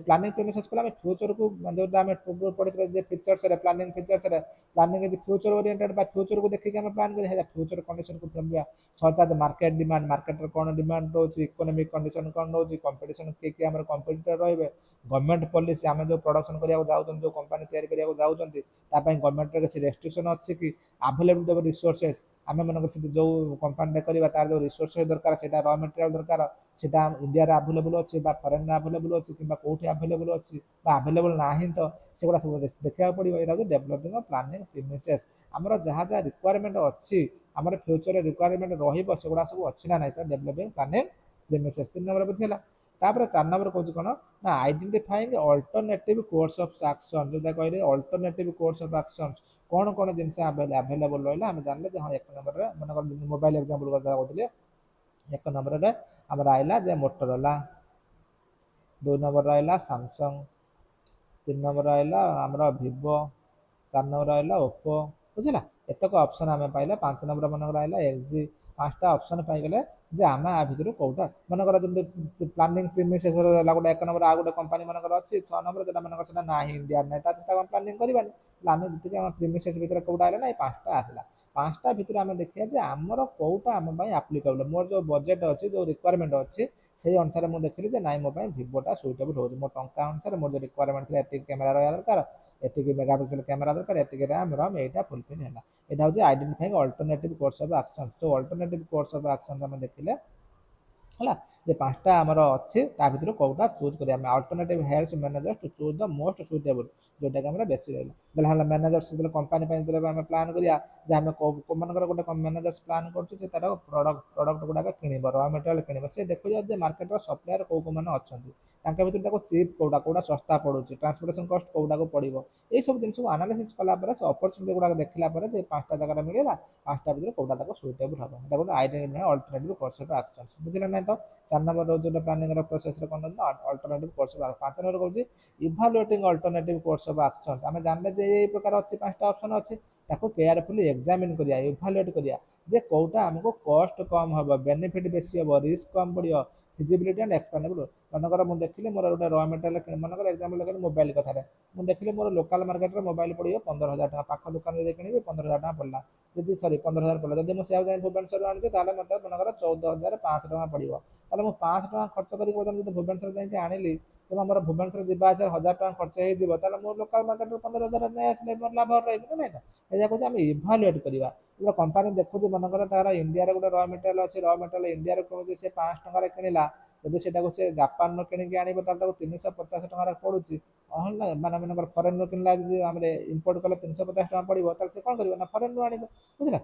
Planning premises କଲେ ଆମେ ଫ୍ୟୁଚରକୁ, ଯେଉଁଟା ଆମେ ପୂର୍ବରୁ ପଢ଼ିଥିଲେ ଯେ ଫିଚର୍ସରେ, ପ୍ଲାନିଂ ଫିଚର୍ସରେ, ପ୍ଲାନିଂ ଯଦି ଫ୍ୟୁଚର ଓରିଏଣ୍ଟେଡ୍ ବା ଫ୍ୟୁଚରକୁ ଦେଖିକି ଆମେ ପ୍ଲାନ୍ କରିବା, ସେଇଟା ଫ୍ୟୁଚର କଣ୍ଡିସନକୁ ଭାବିବା, ସଚ୍ ଆଜ୍ ମାର୍କେଟ ଡିମାଣ୍ଡ, ମାର୍କେଟର କ'ଣ ଡିମାଣ୍ଡ ରହୁଛି, ଇକୋନୋମିକ୍ କଣ୍ଡିସନ କ'ଣ ରହୁଛି, କମ୍ପିଟିସନ କିଏ ଆମର କମ୍ପିଟିଟର ରହିବେ, ଗଭର୍ଣ୍ଣମେଣ୍ଟ ପଲିସି, ଆମେ ଯେଉଁ ପ୍ରଡକ୍ସନ କରିବାକୁ ଯାଉଛନ୍ତି, ଯେଉଁ କମ୍ପାନୀ ତିଆରି କରିବାକୁ ଯାଉଛନ୍ତି, ତା ପାଇଁ ଗଭର୍ଣ୍ଣମେଣ୍ଟର କିଛି ରେଷ୍ଟ୍ରିକ୍ସନ ଅଛି କି, ଆଭେଲେବିଲିଟି ଅଫ୍ ରିସୋର୍ସେସ୍, ଆମେ ମନେକର ଯେଉଁ କମ୍ପାନୀଟା କରିବା ତାର ଯେଉଁ ରିସୋର୍ସେସ୍ ଦରକାର, ସେଇଟା ର ମେଟେରିଆଲ ଦରକାର, ସେଇଟା ଇଣ୍ଡିଆରେ ଆଭେଲେବୁଲ୍ ଅଛି ବା ଫରେନ୍ରେ ଆଭେଲେବୁଲ୍ ଅଛି କିମ୍ବା କେଉଁଠି ଆଭେଲେବୁଲ୍ ଅଛି ବା ଆଭେଲେବୁଲ୍ ନାହିଁ, ତ ସେଗୁଡ଼ା ସବୁ ଦେଖିବାକୁ ପଡ଼ିବ। ଏଇଟା ହେଉଛି ଡେଭଲପିଂ ଅଫ୍ ପ୍ଲାନିଂ ପ୍ରିମିସେସ୍, ଆମର ଯାହା ଯାହା ରିକ୍ୱାରମେଣ୍ଟ ଅଛି, ଆମର ଫ୍ୟୁଚରରେ ରିକ୍ୱାରମେଣ୍ଟ ରହିବ, ସେଗୁଡ଼ା ସବୁ ଅଛି ନା ନାହିଁ, ତ ଡେଭଲପିଂ ପ୍ଲାନିଂ ପ୍ରିମିସେସ୍ 3 ନମ୍ବର ବୁଝିହେଲା। ତାପରେ 4 ନମ୍ବର କହୁଛି କ'ଣ ନା ଆଇଡେଣ୍ଟିଫାଇଂ ଅଲ୍ଟରନେଟିଭ୍ କୋର୍ସ ଅଫ୍ ଆକ୍ସନ୍, ଯେଉଁଟା କହିଲେ ଅଲ୍ଟରନେଟିଭ୍ କୋର୍ସ ଅଫ୍ ଆକ୍ସନ୍, କ'ଣ କ'ଣ ଜିନିଷ ଆଭେଲେବୁଲ୍ ରହିଲା ଆମେ ଜାଣିଲେ ଯେ ହଁ 1 ନମ୍ବରରେ, ମନେକର ମୋବାଇଲ ଏକ୍ସାମ୍ପଲ୍ କଥା କହୁଥିଲେ, 1 ନମ୍ବରରେ ଆମର ଆଇଲା ଯେ ମୋଟୋରୋଲା, 2 ନମ୍ବର ରହିଲା ସାମସଙ୍ଗ, 3 ନମ୍ବର ରହିଲା ଆମର ଭିଭୋ, 4 ନମ୍ବର ରହିଲା ଓପୋ, ବୁଝିଲା। ଏତକ ଅପସନ୍ ଆମେ ପାଇଲେ। 5 ନମ୍ବର ମନେକର ରହିଲା LG, 5ଟା ଅପସନ୍ ପାଇଗଲେ ଯେ ଆମେ ଆ ଭିତରୁ କୋଉଟା, ମନେକର ଯେମିତି ପ୍ଲାନିଂ ପ୍ରିମିସେସ୍ ରହିଲା ଗୋଟେ 1 ନମ୍ବର, ଆଉ ଗୋଟେ କମ୍ପାନୀ ମନେକର ଅଛି 6 ନମ୍ବର, ଯେଉଁଟା ମନେକର ସେଟା ନାହିଁ, ଇଣ୍ଡିଆର ନାହିଁ, ତା ସେଟା ଆମେ ପ୍ଲାନିଂ କରିବାନି, ହେଲେ ଆମେ ଯେତିକି ଆମ ପ୍ରିମିସେସ୍ ଭିତରେ କୋଉଟା ଆଇଲା ନା ଏଇ 5ଟା ଆସିଲା। 5ଟା ଭିତରୁ ଆମେ ଦେଖିବା ଯେ ଆମର କୋଉଟା ଆମ ପାଇଁ ଆପ୍ଲିକେବୁଲ୍, ମୋର ଯେଉଁ ବଜେଟ୍ ଅଛି, ଯେଉଁ ରିକ୍ୱାରମେଣ୍ଟ ଅଛି, ସେଇ ଅନୁସାରେ ମୁଁ ଦେଖିଲି ଯେ ନାଇଁ ମୋ ପାଇଁ ଭିଭୋଟା ସୁଇଟେବୁଲ୍ ହେଉଛି, ମୋ ଟଙ୍କା ଅନୁସାରେ ମୋର ଯେଉଁ ରିକ୍ୱାରମେଣ୍ଟ ଥିଲା, ଏତିକି କ୍ୟାମେରା ରହିବା ଦରକାର, ଏତିକି ମେଗାପିକ୍ସେଲ କ୍ୟାମେରା ଦରକାର, ଏତିକି ରାମ୍ ରମ୍, ଏଇଟା ଫୁଲଫିଲ୍ ହେଲା। ଏଇଟା ହେଉଛି ଆଇଡେଣ୍ଟିଫାଇଂ ଅଲ୍ଟରନେଟିଭ୍ କୋର୍ସ ଅଫ୍ ଆକ୍ସନ୍। ତ ଅଲ୍ଟରନେଟିଭ୍ କୋର୍ସ ଅଫ୍ ଆକ୍ସନ୍ ଆମେ ଦେଖିଲେ ହେଲା ଯେ 5ଟା ଆମର ଅଛି, ତା ଭିତରୁ କୋଉଟା ଚୁଜ୍ କରିବା, ଆମେ alternative help manager to choose the most suitable, ଯେଉଁଟାକି ଆମର ବେଶୀ ରହିଲା। ଦେଲେ ହେଲା ମ୍ୟାନେଜର୍ସ ଯେତେବେଳେ କମ୍ପାନୀ ପାଇଁ ଯେତେବେଳେ ଆମେ ପ୍ଲାନ୍ କରିବା ଯେ ଆମେ ମନେକର ଗୋଟେ ମ୍ୟାନେଜର୍ସ ପ୍ଲାନ୍ କରୁଛୁ ଯେ ତାର ପ୍ରଡକ୍ଟ ଗୁଡ଼ାକ କିଣିବ, ର ମେଟେରିଆଲ କିଣିବ, ସେ ଦେଖୁଛି ଯେ ମାର୍କେଟର ସପ୍ଲାୟର କୋଉମାନେ ଅଛନ୍ତି, ତାଙ୍କ ଭିତରୁ ତାକୁ ଚିପ୍ କୋଉଟା ଶସ୍ତା ପଡ଼ୁଛି, ଟ୍ରାନ୍ସପୋର୍ଟେସନ କଷ୍ଟ କୋଉଟାକୁ ପଡ଼ିବ, ଏଇସବୁ ଜିନିଷକୁ ଆନାଲିସିସ୍ କଲା ପରେ ସେ ଅପରଚ୍ୟୁନିଟି ଗୁଡ଼ାକ ଦେଖିଲା ପରେ ଯେ 5ଟା ଜାଗାରେ ମିଳିଲା, 5ଟା ଭିତରୁ କୋଉଟା ତାକୁ ସୁଇଟେବୁଲ୍ ହେବ, ଏଟା କିନ୍ତୁ identify alternative course of action, ବୁଝିଲେ ନାହିଁ। ତ 4 ନମ୍ବର ରହୁଛି ଗୋଟେ ପ୍ଲାନିଂର ପ୍ରୋସେସରେ କ'ଣ ନା alternative course of action. 5 number କହୁଛି ଇଭାଲୁଏଟିଂ ଅଲ୍ଟରନେଟିଭ୍ କୋର୍ସ ଅଫ୍ ଆକ୍ସନ୍, ଆମେ ଜାଣିଲେ ଯେ ଏଇ ପ୍ରକାର ଅଛି, 5ଟା ଅପସନ୍ ଅଛି, ତାକୁ କେୟାରଫୁଲି ଏକ୍ସାମିନ୍ କରିବା, ଇଭାଲୁଏଟ୍ କରିବା ଯେ କୋଉଟା ଆମକୁ କଷ୍ଟ କମ୍ ହେବ, ବେନିଫିଟ୍ ବେଶୀ ହେବ, ରିସ୍କ କମ୍ ପଡ଼ିବ, फिजिबिलिटी एंड एक्सपेंडेबल। मनकर मुझे देखिए मोर गोटे रॉ मटेरियल मनकर एग्जांपल देखिए मोबाइल कथार मुझे देखिए मोर लोकल मार्केट में मोबाइल पड़ो 15,000 टका पाख दुकान में किणी 15,000 टका पड़ा जी सॉरी 15,000 पड़ा जब मुझे जाए भुवनेश्वर आनी मतलब मनकर 14,500 टका पड़ो ताले मुझे 500 टका खर्च करके भुवनेश्वर जाके आनिली तो मोर भुवनेश्वर जावा आसार 1,000 टका खर्च हो मोर लोकल मार्केट 15,000 नहीं आसले मोर लाभ रही ना नहीं तो कहे इभालुएट करवा गोटे कंपानी देखुची मनकर तार इंडिया गोटे रॉ मटेरियल अच्छी रॉ मटेरियल इंडिया कौन से 500 टकर किणला जब से से जापान किणी आने 350 टकर पड़ुची माने मनकर फरेन किणला आम इम्पोर्ट कले 350 टका पड़ो से कौन कर फरेन आने बुझला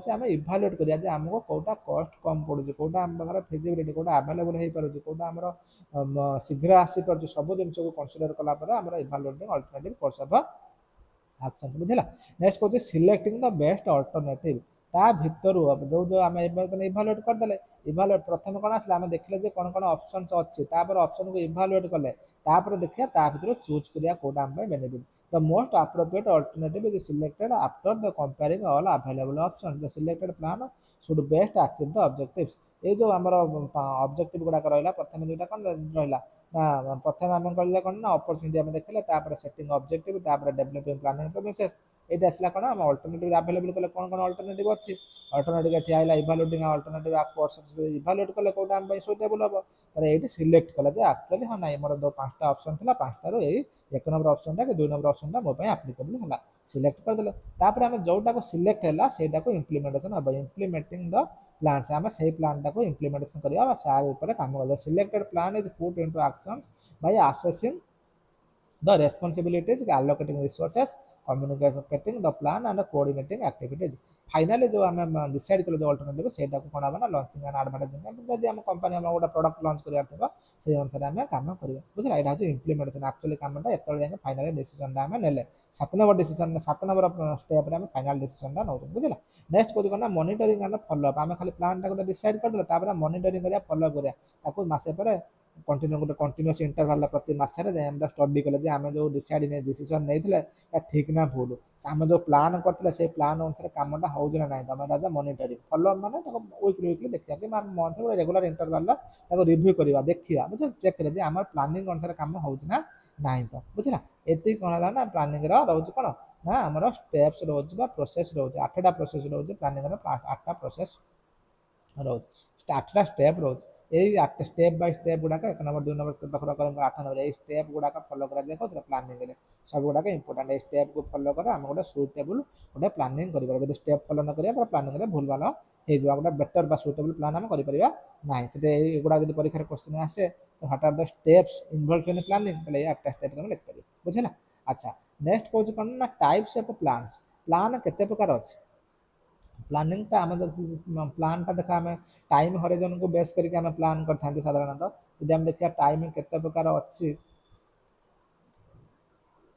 यहाँ हूँ इभालुएट करा आमको कौटा कस्ट कम पड़ू कौटा आम पाखे फिजिबिलिटी कौटा आवेलेबल हो पारे कौटा आम शीघ्र आसीपार सब जिन को कनसीडर कलापर आम इभालुएटिंग अल्टरनेटिव कोर्स ऑफ एक्शन बुझला नेक्स्ट कौन सिलेक्टिंग द बेस्ट अल्टरनेटिव ता भितर जो जो आम इभालुएट करदे इभालुएट प्रथम कौन आसला आम देखले कौन कौन ऑप्शंस अच्छी ऑप्शन को इभालुएट कले देखिए ता भितर चूज करिया कोड आम benefit the most appropriate alternative is selected after the comparing all available option the selected plan should best achieve the objectives ये जो आम ऑब्जेक्टिव गुड़ाक रहा प्रथम जोटा कौन रहा ना प्रथम आम कहले कौन ना अपरच्युनिटी आम देखले setting objective developing planning process ये आसला कौन आम अल्टरनेटिव अवेलेबल कले कौन कौन अल्टरनेटिव अच्छी अल्टरनेटिव ठिया इभालुएटिंग अल्टरनेटिव इभालुएट कले कौटा आम सुइटेबल हम तार ये सिलेक्ट कले एक्चुअली हाँ ना मोर जो 5टा ऑप्शन था 5टारू यही 1 नंबर ऑप्शन टा कि 2 नंबर ऑप्शन टा मो एप्लिकेबल है सिलेक्ट करदे आम जोटा को सिलेक्ट है सेटा को इम्प्लीमेंटेशन हम इम्प्लीमेंटिंग द प्लान्स आम से प्लान टाक इम्प्लीमेंटेशन करवा सार ऊपर काम कर selected plan is put into action by assessing the responsibilities allocating resources communicating the plan and coordinating activities finally जो आम डिसाइड कले जो अल्टरनेटिव सेटा को कौन ना लॉन्चिंग एंड एडवर्टाइजिंग जब आम कंपनी आम गोटे प्रोडक्ट लॉन्च करार से अनुसार आम काम करेंगे बुझला यहाँ हूँ इम्प्लीमेंटेशन एक्चुअली कामटा एत जाए फाइनाली डिसीजन आम ने 7 नंबर डिसीजन 7 नंबर स्टेप आम फाइनाल डिसीजन नौ बुझला नेक्स्ट कौन ना मॉनिटरिंग एंड फॉलोअप आम खाली प्लान टाक डिसाइड करदे मॉनिटरिंग करा फॉलोअप करा मसे पर कंटिन्यू गोटे कंटिन्यूस इंटरवाल प्रति मसरे स्टडी कले आम जो डिसाइड डिसीजन नहीं ठीक ना भूल आम जो प्लान करते से प्लान अनुसार कामटा हो ना तुम एटा मॉनिटरिंग फॉलोअप माने वीकली वीकली देखिए कि मंथ गोटे रेगुलर इंटरवाल रिव्यू करवा देखिए बुझे चेक करें आम प्लानिंग अनुसार कम हो ना तो बुझला ये कौन है ना प्लानिंग रोज कौन ना आम स्टेप्स रोज प्रोसेस रोज 8टा प्रोसेस रोज प्लानिंग 8टा प्रोसेस रोज 8टा स्टेप रोज यही 8 स्टेप बाय स्टेप गुड़ाक 1 नंबर 2 नंबर 3 नंबर 8 नंबर ये स्टेप गुड़ाक फॉलो करा प्लानिंग सब गुड़ाक इंपोर्टेंट ये स्टेप को फॉलो कर आम गोटे सुइटेबल गोटे प्लानिंग कर स्टेप फॉलो न करिया तो प्लानिंग रे भूल भाल हो गोटे बेटर बा सुइटेबल प्लान आम करिया ना एगुड़ा जब परीक्षा क्वेश्चन आसे तो what are the steps involve in planning तो ये 8टा स्टेप लिख पारे बुझला अच्छा नेक्स्ट कौन कौन ना टाइप्स ऑफ प्लान्स प्लान केते प्रकार अच्छे प्लानिंग आम प्लान टा देखा आम टाइम हराइजन को बेस करके आम प्लान करते साधारणतः जब देखिए टाइम केते प्रकार अच्छी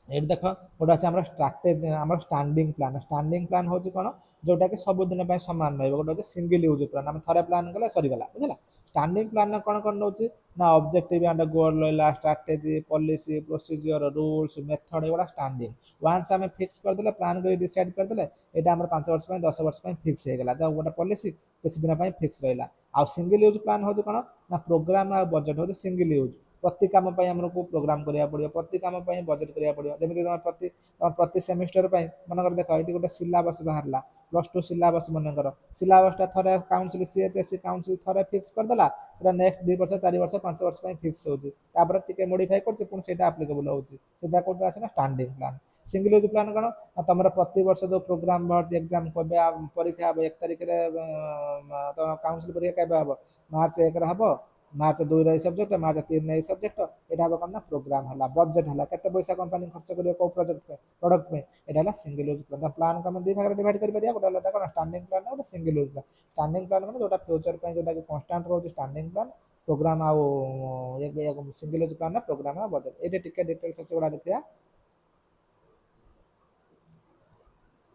ये देख गोटे अच्छे आम स्ट्राटेजी आम स्टांडिंग प्लान हूँ कौन जोटा कि सबुदिन सामान रही गोटे सिंगल यूज प्लान आम थे प्लान कले सरीगला बुझला स्टांडिंग प्लान कौन कौन रोचे ना ऑब्जेक्टिव एंड गोल रहा strategy policy procedure rules method ये स्टांडिंग वन्स आम फिक्स करदे प्लान कर डिसाइड करदे यहाँ आम 5 वर्ष 10 वर्ष फिक्स हो गला जब गोटे पॉलिसी किसी दिन फिक्स रहा आ सिंगल यूज प्लान हूँ कौन ना प्रोग्राम आ बजेट हूँ सिंगल यूज प्रति कम आमको प्रोग्राम करा पड़ो प्रति कम बजेट करा पड़ो जमी प्रति सेमिस्टर मनकर देख ये गोटे सिलेबस बाहर +2 सिलेबस मनकर सिलेबसटा थे काउंसिल सीएचएससी काउंसिल थे फिक्स करदेला नेक्स्ट 2 वर्ष 4 वर्ष 5 वर्ष फिक्स होती मॉडिफाई कर आप्लिकेबल होता कौन आसे स्टांडिंग प्लान सिंगल यूज प्लान कौन तुम प्रति वर्ष जो प्रोग्राम एग्जाम परीक्षा हम 1 तारिख काउंसिल परीक्षा केवे हम मार्च 1 हम मार्च 2 रही सब्जेक्ट मार्च 3 रही सब्जेक्ट यहाँ कौन ना प्रोग्राम है बजेट है केते पैसा कंपनी खर्च कर प्रोजेक्ट प्रोडक्ट में यहाँ सिंगल यूज प्लान प्लान को 2 भाग डिवाइड कर गोटे कौन स्टांडिंग प्लान गोटे सिंगल यूज प्लान स्टांडिंग प्लान मैंने जो फ्यूचर जोटा कि कन्स्टांट रोज स्टांडिंग प्लान प्रोग्राम आउ सिंगल यूज प्लान प्रोग्राम आ बजेट ये टिके डिटेल्स अच्छे गुड़ा देखिए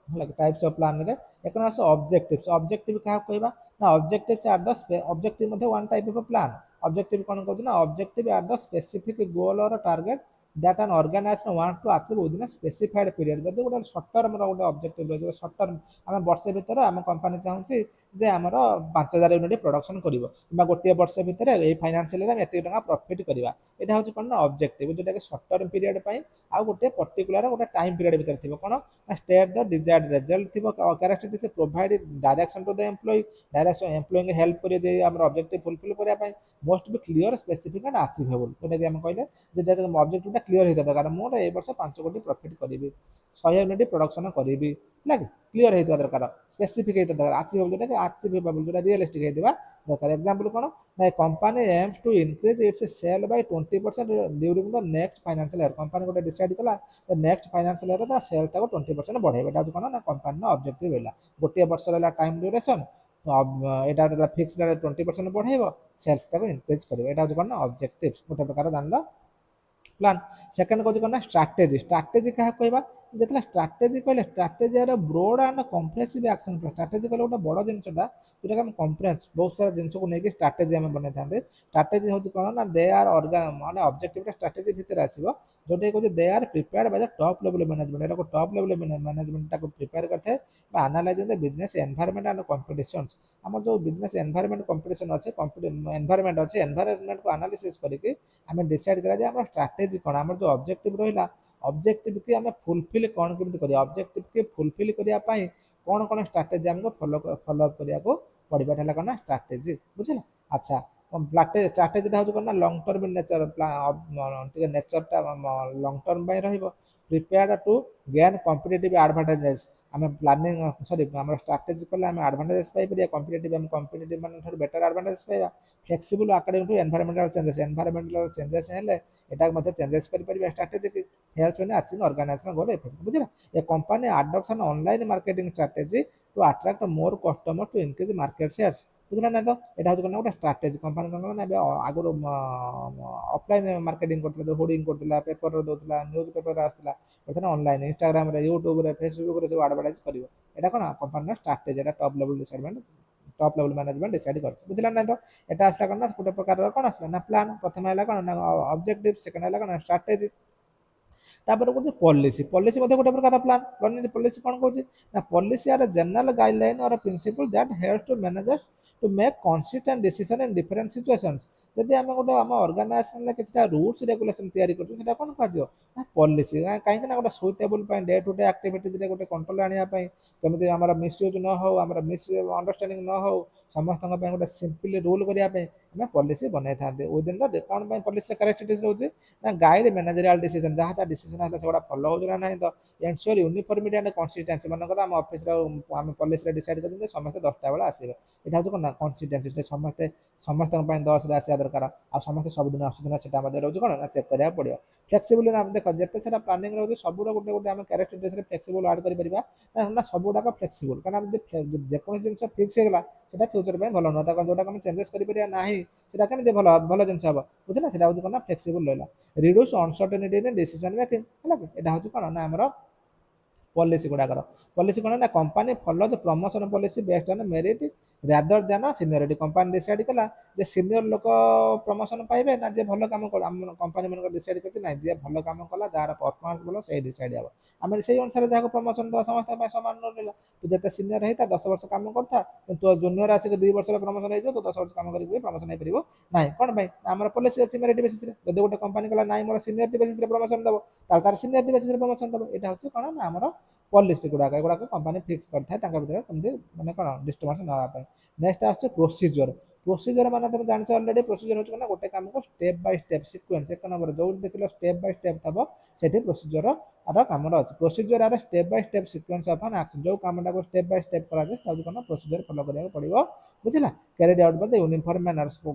टाइप्स ऑफ प्लान रे एक ऑब्जेक्टिव्स ऑब्जेक्टिव क्या कहबा ना objectives are the objective one type of plan objective कौन कहते ना objective are the specific goal और target that an organization want to achieve within a specified period ଯଦି ଗୋଟେ ସର୍ଟ ଟର୍ମର ଗୋଟେ ଅବଜେକ୍ଟିଭ ରହିଛି ସର୍ଟ ଟର୍ମ ଆମେ ବର୍ଷେ ଭିତରେ ଆମ କମ୍ପାନୀ ଚାହୁଁଛି ଯେ ଆମର 5000 ୟୁନିଟ୍ ପ୍ରଡକ୍ସନ କରିବ କିମ୍ବା ଗୋଟିଏ ବର୍ଷ ଭିତରେ ଏଇ ଫାଇନାନ୍ସିଆଲ ଆମେ ଏତିକି ଟଙ୍କା ପ୍ରଫିଟ୍ କରିବା ଏଇଟା ହେଉଛି କ'ଣ ନା ଅବଜେକ୍ଟିଭ ଯେଉଁଟାକି ସର୍ଟ ଟର୍ମ ପିରିୟଡ଼ ପାଇଁ ଆଉ ଗୋଟେ ପର୍ଟିକୁଲାର ଗୋଟେ ଟାଇମ୍ ପିରିୟଡ଼ ଭିତରେ ଥିବ କ'ଣ ନା ଷ୍ଟେଟ୍ ଦ ଡିଜାୟାର୍ଡ ରେଜଲ୍ଟ ଥିବ characteristics provide direction to the employee direction ଏମ୍ପ୍ଲୟିଙ୍କୁ ହେଲ୍ପ କରିବ ଯେ ଆମର ଅବଜେକ୍ଟିଭ ଫୁଲଫିଲ୍ କରିବା ପାଇଁ must be clear specific and achievable ଯେଉଁଟାକି ଆମେ କହିଲେ যেটা অবজেক্টিভটা ক্লিয়ার হয়ে দরকার ମୁଁ এই ବର୍ଷ 5 কোটি ପ୍ରଫିଟ୍ କରିବି 100 ୟୁନିଟ୍ ପ୍ରଡକ୍ସନ କରିବି ହେଲା କି କ୍ଲିୟର ହେଇଥିବା ଦରକାର ସ୍ପେସିଫିକ୍ ହେଇଥିବା ଦରକାର ଆଚିଭେବଲ୍ ଯେଉଁଟାକି ଆଚିଭେବଲ୍ ଯେଉଁଟା ରିୟଲିଷ୍ଟିକ୍ ହେଇଥିବା ଦରକାର ଏକ୍ସାମ୍ପଲ୍ କ'ଣ ନା company aims to increase its sale by 20% during the next financial year company ଗୋଟେ ଡିସାଇଡ୍ କଲା ନେକ୍ସଟ ଫାଇନାନ୍ସିଆଲ ଇୟର ତା ସେଲ୍ଟାକୁ 20% ବଢ଼େଇବ ଏଇଟା ହେଉଛି କ'ଣ ନା କମ୍ପାନୀର ଅବଜେକ୍ଟିଭ ରହିଲା ଗୋଟିଏ ବର୍ଷ ରହିଲା ଟାଇମ୍ ଡ୍ୟୁରେସନ୍ ଏଇଟା ଗୋଟେ ଫିକ୍ସ 20% ବଢ଼େଇବ ସେଲ୍ସଟାକୁ ଇନକ୍ରିଜ୍ କରିବ ଏଇଟା ହେଉଛି କ'ଣ ନା ଅବଜେକ୍ଟିଭ ଗୋଟେ ପ୍ରକାର ଜାଣିଲ ପ୍ଲାନ୍ ସେକେଣ୍ଡ କହୁଛି କ'ଣ ନା ଷ୍ଟ୍ରାଟେଜି ଷ୍ଟ୍ରାଟେଜି କାହାକୁ କହିବା ଯେତେବେଳେ ଷ୍ଟ୍ରାଟେଜି କହିଲେ strategy are broad and comprehensive action strategy କହିଲେ ଗୋଟେ ବଡ଼ ଜିନିଷଟା ଯେଉଁଟାକି ଆମେ କମ୍ପ୍ରେହେନ୍ସ ବହୁତ ସାରା ଜିନିଷକୁ ନେଇକି ଷ୍ଟ୍ରାଟେଜି ଆମେ ବନେଇଥାନ୍ତି ଷ୍ଟ୍ରାଟେଜି ହେଉଛି କ'ଣ ନା ଦେ ଆର୍ ମାନେ ଅବଜେକ୍ଟିଭଟା ଷ୍ଟ୍ରାଟେଜି ଭିତରେ ଆସିବ ଯେଉଁଟାକି କହୁଛି ଦେ ଆର୍ ପ୍ରିପେୟାର୍ଡ ବାଇ ଦ ଟପ୍ ଲେଭେଲ୍ ମ୍ୟାନେଜମେଣ୍ଟ ଏଟାକୁ ଟପ୍ ଲେଭେଲ୍ ମ୍ୟାନେଜମେଣ୍ଟଟାକୁ ପ୍ରିପେୟାର କରିଥାଏ ବା ଆନାଲାଇଜିଂ ଦ ବିଜନେସ୍ ଏନଭାୟରମେଣ୍ଟ ଆଣ୍ଡ କମ୍ପିଟିସନ୍ସ ଆମର ଯେଉଁ ବିଜନେସ୍ ଏନଭାୟରମେଣ୍ଟ କମ୍ପିଟିସନ୍ ଅଛି ଏନଭାୟରମେଣ୍ଟ ଅଛି ଏନଭାୟରମେଣ୍ଟକୁ ଆନାଲିସିସ୍ କରିକି ଆମେ ଡିସାଇଡ୍ କରିବା ଯେ ଆମର ଷ୍ଟ୍ରାଟେଜି କ'ଣ ଆମର ଯେଉଁ ଅବଜେକ୍ଟିଭ ରହିଲା ଅବଜେକ୍ଟିଭ କି ଆମେ ଫୁଲଫିଲ୍ କ'ଣ କେମିତି କରିବା ଅବଜେକ୍ଟିଭ କି ଫୁଲଫିଲ୍ କରିବା ପାଇଁ କ'ଣ କ'ଣ ଷ୍ଟ୍ରାଟେଜି ଆମକୁ ଫଲୋ ଅପ୍ କରିବାକୁ ପଡ଼ିବ ଏଟା ହେଲା କ'ଣ ନା ଷ୍ଟ୍ରାଟେଜି ବୁଝିଲେ ଆଚ୍ଛା ଷ୍ଟ୍ରାଟେଜିଟା ହେଉଛି କ'ଣ ନା ଲଙ୍ଗ ଟର୍ମ ନେଚର ଟିକେ ନେଚରଟା ଲଙ୍ଗ ଟର୍ମ ପାଇଁ ରହିବ ପ୍ରିପେୟାର୍ଡ ଟୁ ଗେନ୍ କମ୍ପିଟେଟିଭ୍ ଆଡଭାଣ୍ଟେଜେସ୍ ଆମେ ପ୍ଲାନିଂ ସରି ଆମର ଷ୍ଟ୍ରାଟେଜି କଲେ ଆମେ ଆଡଭାଣ୍ଟେଜେସ୍ ପାଇପାରିବା କମ୍ପିଟେଟିଭ୍ ଆମେ କମ୍ପିଟେଟିଭ୍ ମାନଙ୍କ ଠାରୁ ବେଟର ଆଡଭାଣ୍ଟେଜେସ୍ ପାଇବା flexible according to environmental changes ହେଲେ ଏଟାକୁ ମଧ୍ୟ ଚେଞ୍ଜେସ୍ କରିପାରିବା ଷ୍ଟ୍ରାଟେଜିକି help in achieving organisation goal efficient ବୁଝିଲା a company adoption online marketing strategy to attract more customer to increase market shares ବୁଝିଲା ନା ତ ଏଇଟା ହେଉଛି କ'ଣ ଗୋଟେ ଷ୍ଟ୍ରାଟେଜି କମ୍ପାନୀ କ'ଣ ନା ଏବେ ଆଗରୁ ଅଫଲାଇନ୍ ମାର୍କେଟିଂ କରୁଥିଲା ଯେଉଁ ହୋର୍ଡିଂ କରୁଥିଲା ପେପରରେ ଦେଉଥିଲା ନ୍ୟୁଜ୍ ପେପରରେ ଆସୁଥିଲା ବର୍ତ୍ତମାନ ଅନଲାଇନ୍ ଇନଷ୍ଟାଗ୍ରାମରେ ୟୁଟ୍ୟୁବରେ ଫେସବୁକ୍ରେ ସବୁ ଆଡ଼ଭର୍ଟାଇଜ୍ କରିବ ଏଇଟା କ'ଣ କମ୍ପାନୀର ଷ୍ଟ୍ରାଟେଜି ଏଇଟା ଟପ୍ ଲେଭେଲ୍ ମ୍ୟାନେଜମେଣ୍ଟ ଡିସାଇଡ୍ କରିଛି ବୁଝିଲା ନା ତ ଏଇଟା ଆସିଲା କ'ଣ ନା ଗୋଟେ ପ୍ରକାରର କ'ଣ ଆସିଲା ନା ପ୍ଲାନ୍ ପ୍ରଥମେ ହେଲା କ'ଣ ନା ଅବଜେକ୍ଟିଭ ସେକେଣ୍ଡ ହେଲା କ'ଣ ଷ୍ଟ୍ରାଟେଜି ତାପରେ କହୁଛି ପଲିସି ପଲିସି ମଧ୍ୟ ଗୋଟେ ପ୍ରକାର ପ୍ଲାନ୍ ପଲିସି କ'ଣ କହୁଛି ନା policy are general guideline or principle that help to managers to make consistent decision in different situations ଯଦି ଆମେ ଗୋଟେ ଆମ ଅର୍ଗାନାଇଜେସନରେ କିଛିଟା ରୁଲ୍ସ ରେଗୁଲେସନ୍ ତିଆରି କରୁଛୁ ସେଟା କ'ଣ କୁହାଯିବ ନା ପଲିସି କାହିଁକି ନା ଗୋଟେ ସୁଇଟେବୁଲ୍ ପାଇଁ ଡେ ଟୁ ଡେ ଆକ୍ଟିଭିଟିଜରେ ଗୋଟେ କଣ୍ଟ୍ରୋଲ ଆଣିବା ପାଇଁ କେମିତି ଆମର ମିସୟୁଜ୍ ନ ହେଉ ଆମର ଅଣ୍ଡରଷ୍ଟାଣ୍ଡିଂ ନ ହେଉ ସମସ୍ତଙ୍କ ପାଇଁ ଗୋଟେ ସିମ୍ପଲି ରୁଲ୍ କରିବା ପାଇଁ ଆମେ ପଲିସି ବନେଇଥାନ୍ତି ୱିଦିନ୍ ଦ କ'ଣ ପାଇଁ ପଲିସିର କ୍ୟାରେକ୍ଟରିଷ୍ଟିକ୍ସ ରହୁଛି ନା ଗାଇଡ୍ ମ୍ୟାନେଜରିଆଲ ଡିସିସନ୍ ଯାହା ଯାହା ଡିସିସନ୍ ଆସିଲା ସେଗୁଡ଼ା ଫଲୋ ହେଉଛି ନା ନାହିଁ ତ ଏନ୍ସିଓର ୟୁନିଫର୍ମିଟି ଆଣ୍ଡ କନସିଷ୍ଟେନ୍ସି ମନେକର ଆମ ଅଫିସର ଆମେ ପଲିସିରେ ଡିସାଇଡ୍ କରିଛନ୍ତି ସମସ୍ତେ 10ଟା ବେଳେ ଆସିବେ ଏଇଟା ହେଉଛି କ'ଣ ନା କନସିଷ୍ଟେନ୍ସି ସମସ୍ତଙ୍କ ପାଇଁ 10ରେ ଆସିବା ଦରକାର ଆଉ ସମସ୍ତେ ସବୁଦିନ ଆସୁଛନ୍ତି ନା ସେଟା ମଧ୍ୟ ରହୁଛି କ'ଣ ନା ଚେକ୍ କରିବାକୁ ପଡ଼ିବ ଫ୍ଲେକ୍ସିବୁଲ୍ ଆମେ ଦେଖ ଯେତେ ସାରା ପ୍ଲାନିଂ ରହୁଛି ସବୁର ଗୋଟେ ଗୋଟେ ଆମେ କ୍ୟାରେକ୍ଟରିଷ୍ଟିକ୍ସରେ ଫ୍ଲେକ୍ସିବୁଲ୍ ଆଡ୍ କରିପାରିବା ନା ସବୁଗୁଡ଼ାକ ଫ୍ଲେକ୍ସିବୁଲ୍ କାରଣ ଯଦି ଯେକୌଣସି ଜିନିଷ ଫିକ୍ସ ହେଇଗଲା ସେଟା ଫ୍ୟୁଚର ପାଇଁ ଭଲ ନୁହଁ ତାକୁ ଯୋଉଟାକୁ ଆମେ ଚେଞ୍ଜେସ୍ କରିପାରିବା ନାହିଁ ସେଟା କେମିତି ଭଲ ଜିନିଷ ହେବ ବୁଝିଲା ସେଟା ହେଉଛି କ'ଣ ନା ଫ୍ଲେକ୍ସିବୁଲ୍ ରହିଲା ରିଡ୍ୟୁସ୍ ଅନସର୍ଟେନିଟି ଇନ୍ ଡିସିସନ୍ ମେକିଂ ହେଲା କି ଏଇଟା ହେଉଛି କ'ଣ ନା ଆମର ପଲିସି ଗୁଡ଼ାକର ପଲିସି କ'ଣ ନା company follow the promotion policy based on merit rather than seniority company decide କଲା ଯେ ସିନିୟର ଲୋକ ପ୍ରମୋସନ୍ ପାଇବେ ନା ଯିଏ ଭଲ କାମ କଲା ଆମ କମ୍ପାନୀ ମାନଙ୍କର ଡିସାଇଡ୍ କରିଛି ନାହିଁ ଯିଏ ଭଲ କାମ କଲା ଯାହାର ପରଫର୍ମାନ୍ସ ଭଲ ସେଇ ଡିସାଇଡ୍ ହେବ ଆମେ ସେଇ ଅନୁସାରେ ଯାହାକୁ ପ୍ରମୋସନ୍ ଦେବା ସମସ୍ତଙ୍କ ପାଇଁ ସମାନ ରହିଲା ତୁ ଯେତେ ସିନିୟର ହେଇଥା 10 ବର୍ଷ କାମ କରିଥା କିନ୍ତୁ ତୋ ଜୁନିୟର ଆସିକି 2 ବର୍ଷର ପ୍ରମୋସନ୍ ହେଇଯିବ ତୁ 10 ବର୍ଷ କାମ କରିକି ପ୍ରମୋସନ୍ ହେଇପାରିବ ନାହିଁ କ'ଣ ପାଇଁ ଆମର ପଲିସି ଅଛି ମେରିଟ୍ ବେସିସ୍ରେ ଯଦି ଗୋଟେ କମ୍ପାନୀ କଲା ନାହିଁ ମୋର ସିନିୟରିଟି ବେସିସ୍ରେ ପ୍ରମୋସନ୍ ଦେବ ତାହେଲେ ତାର ସିନିୟରିଟି ବେସିସ୍ରେ ପ୍ରମୋସନ୍ ଦେବ ଏଇଟା ହେଉଛି କ'ଣ ନା ଆମର ପଲିସି ଗୁଡ଼ାକ ଏଗୁଡ଼ାକ କମ୍ପାନୀ ଫିକ୍ସ କରିଥାଏ ତାଙ୍କ ଭିତରେ କେମିତି ମାନେ କ'ଣ ଡିଷ୍ଟର୍ବାନ୍ସ ନେବା ପାଇଁ ନେକ୍ସଟ ଆସୁଛି ପ୍ରୋସିଜର ମାନେ ତମେ ଜାଣିଛ ଅଲରେଡି ପ୍ରୋସିଜର ହେଉଛି କ'ଣ ଗୋଟେ କାମକୁ ଷ୍ଟେପ୍ ବାଇ ଷ୍ଟେପ୍ ସିକ୍ୱେନ୍ସ ଏକ ନମ୍ବର ଯୋଉଠି ଦେଖିଲ ଷ୍ଟେପ୍ ବାଇ ଷ୍ଟେପ୍ ଥବ ସେଠି ପ୍ରୋସିଜର କାମର ଅଛି procedure R step by step sequence of ଆନ୍ ଆକ୍ସନ୍ ଯୋଉ କାମଟାକୁ ଷ୍ଟେପ୍ ବାଇ ଷ୍ଟେପ୍ କରାଯାଏ ତାକୁ କ'ଣ ପ୍ରୋସିଜର ଫଲୋ କରିବାକୁ ପଡ଼ିବ ବୁଝିଲା କ୍ୟାରିଡ୍ ଆଉଟ୍ ବାଇ ଦ ୟୁନିଫର୍ମ ମ୍ୟାନର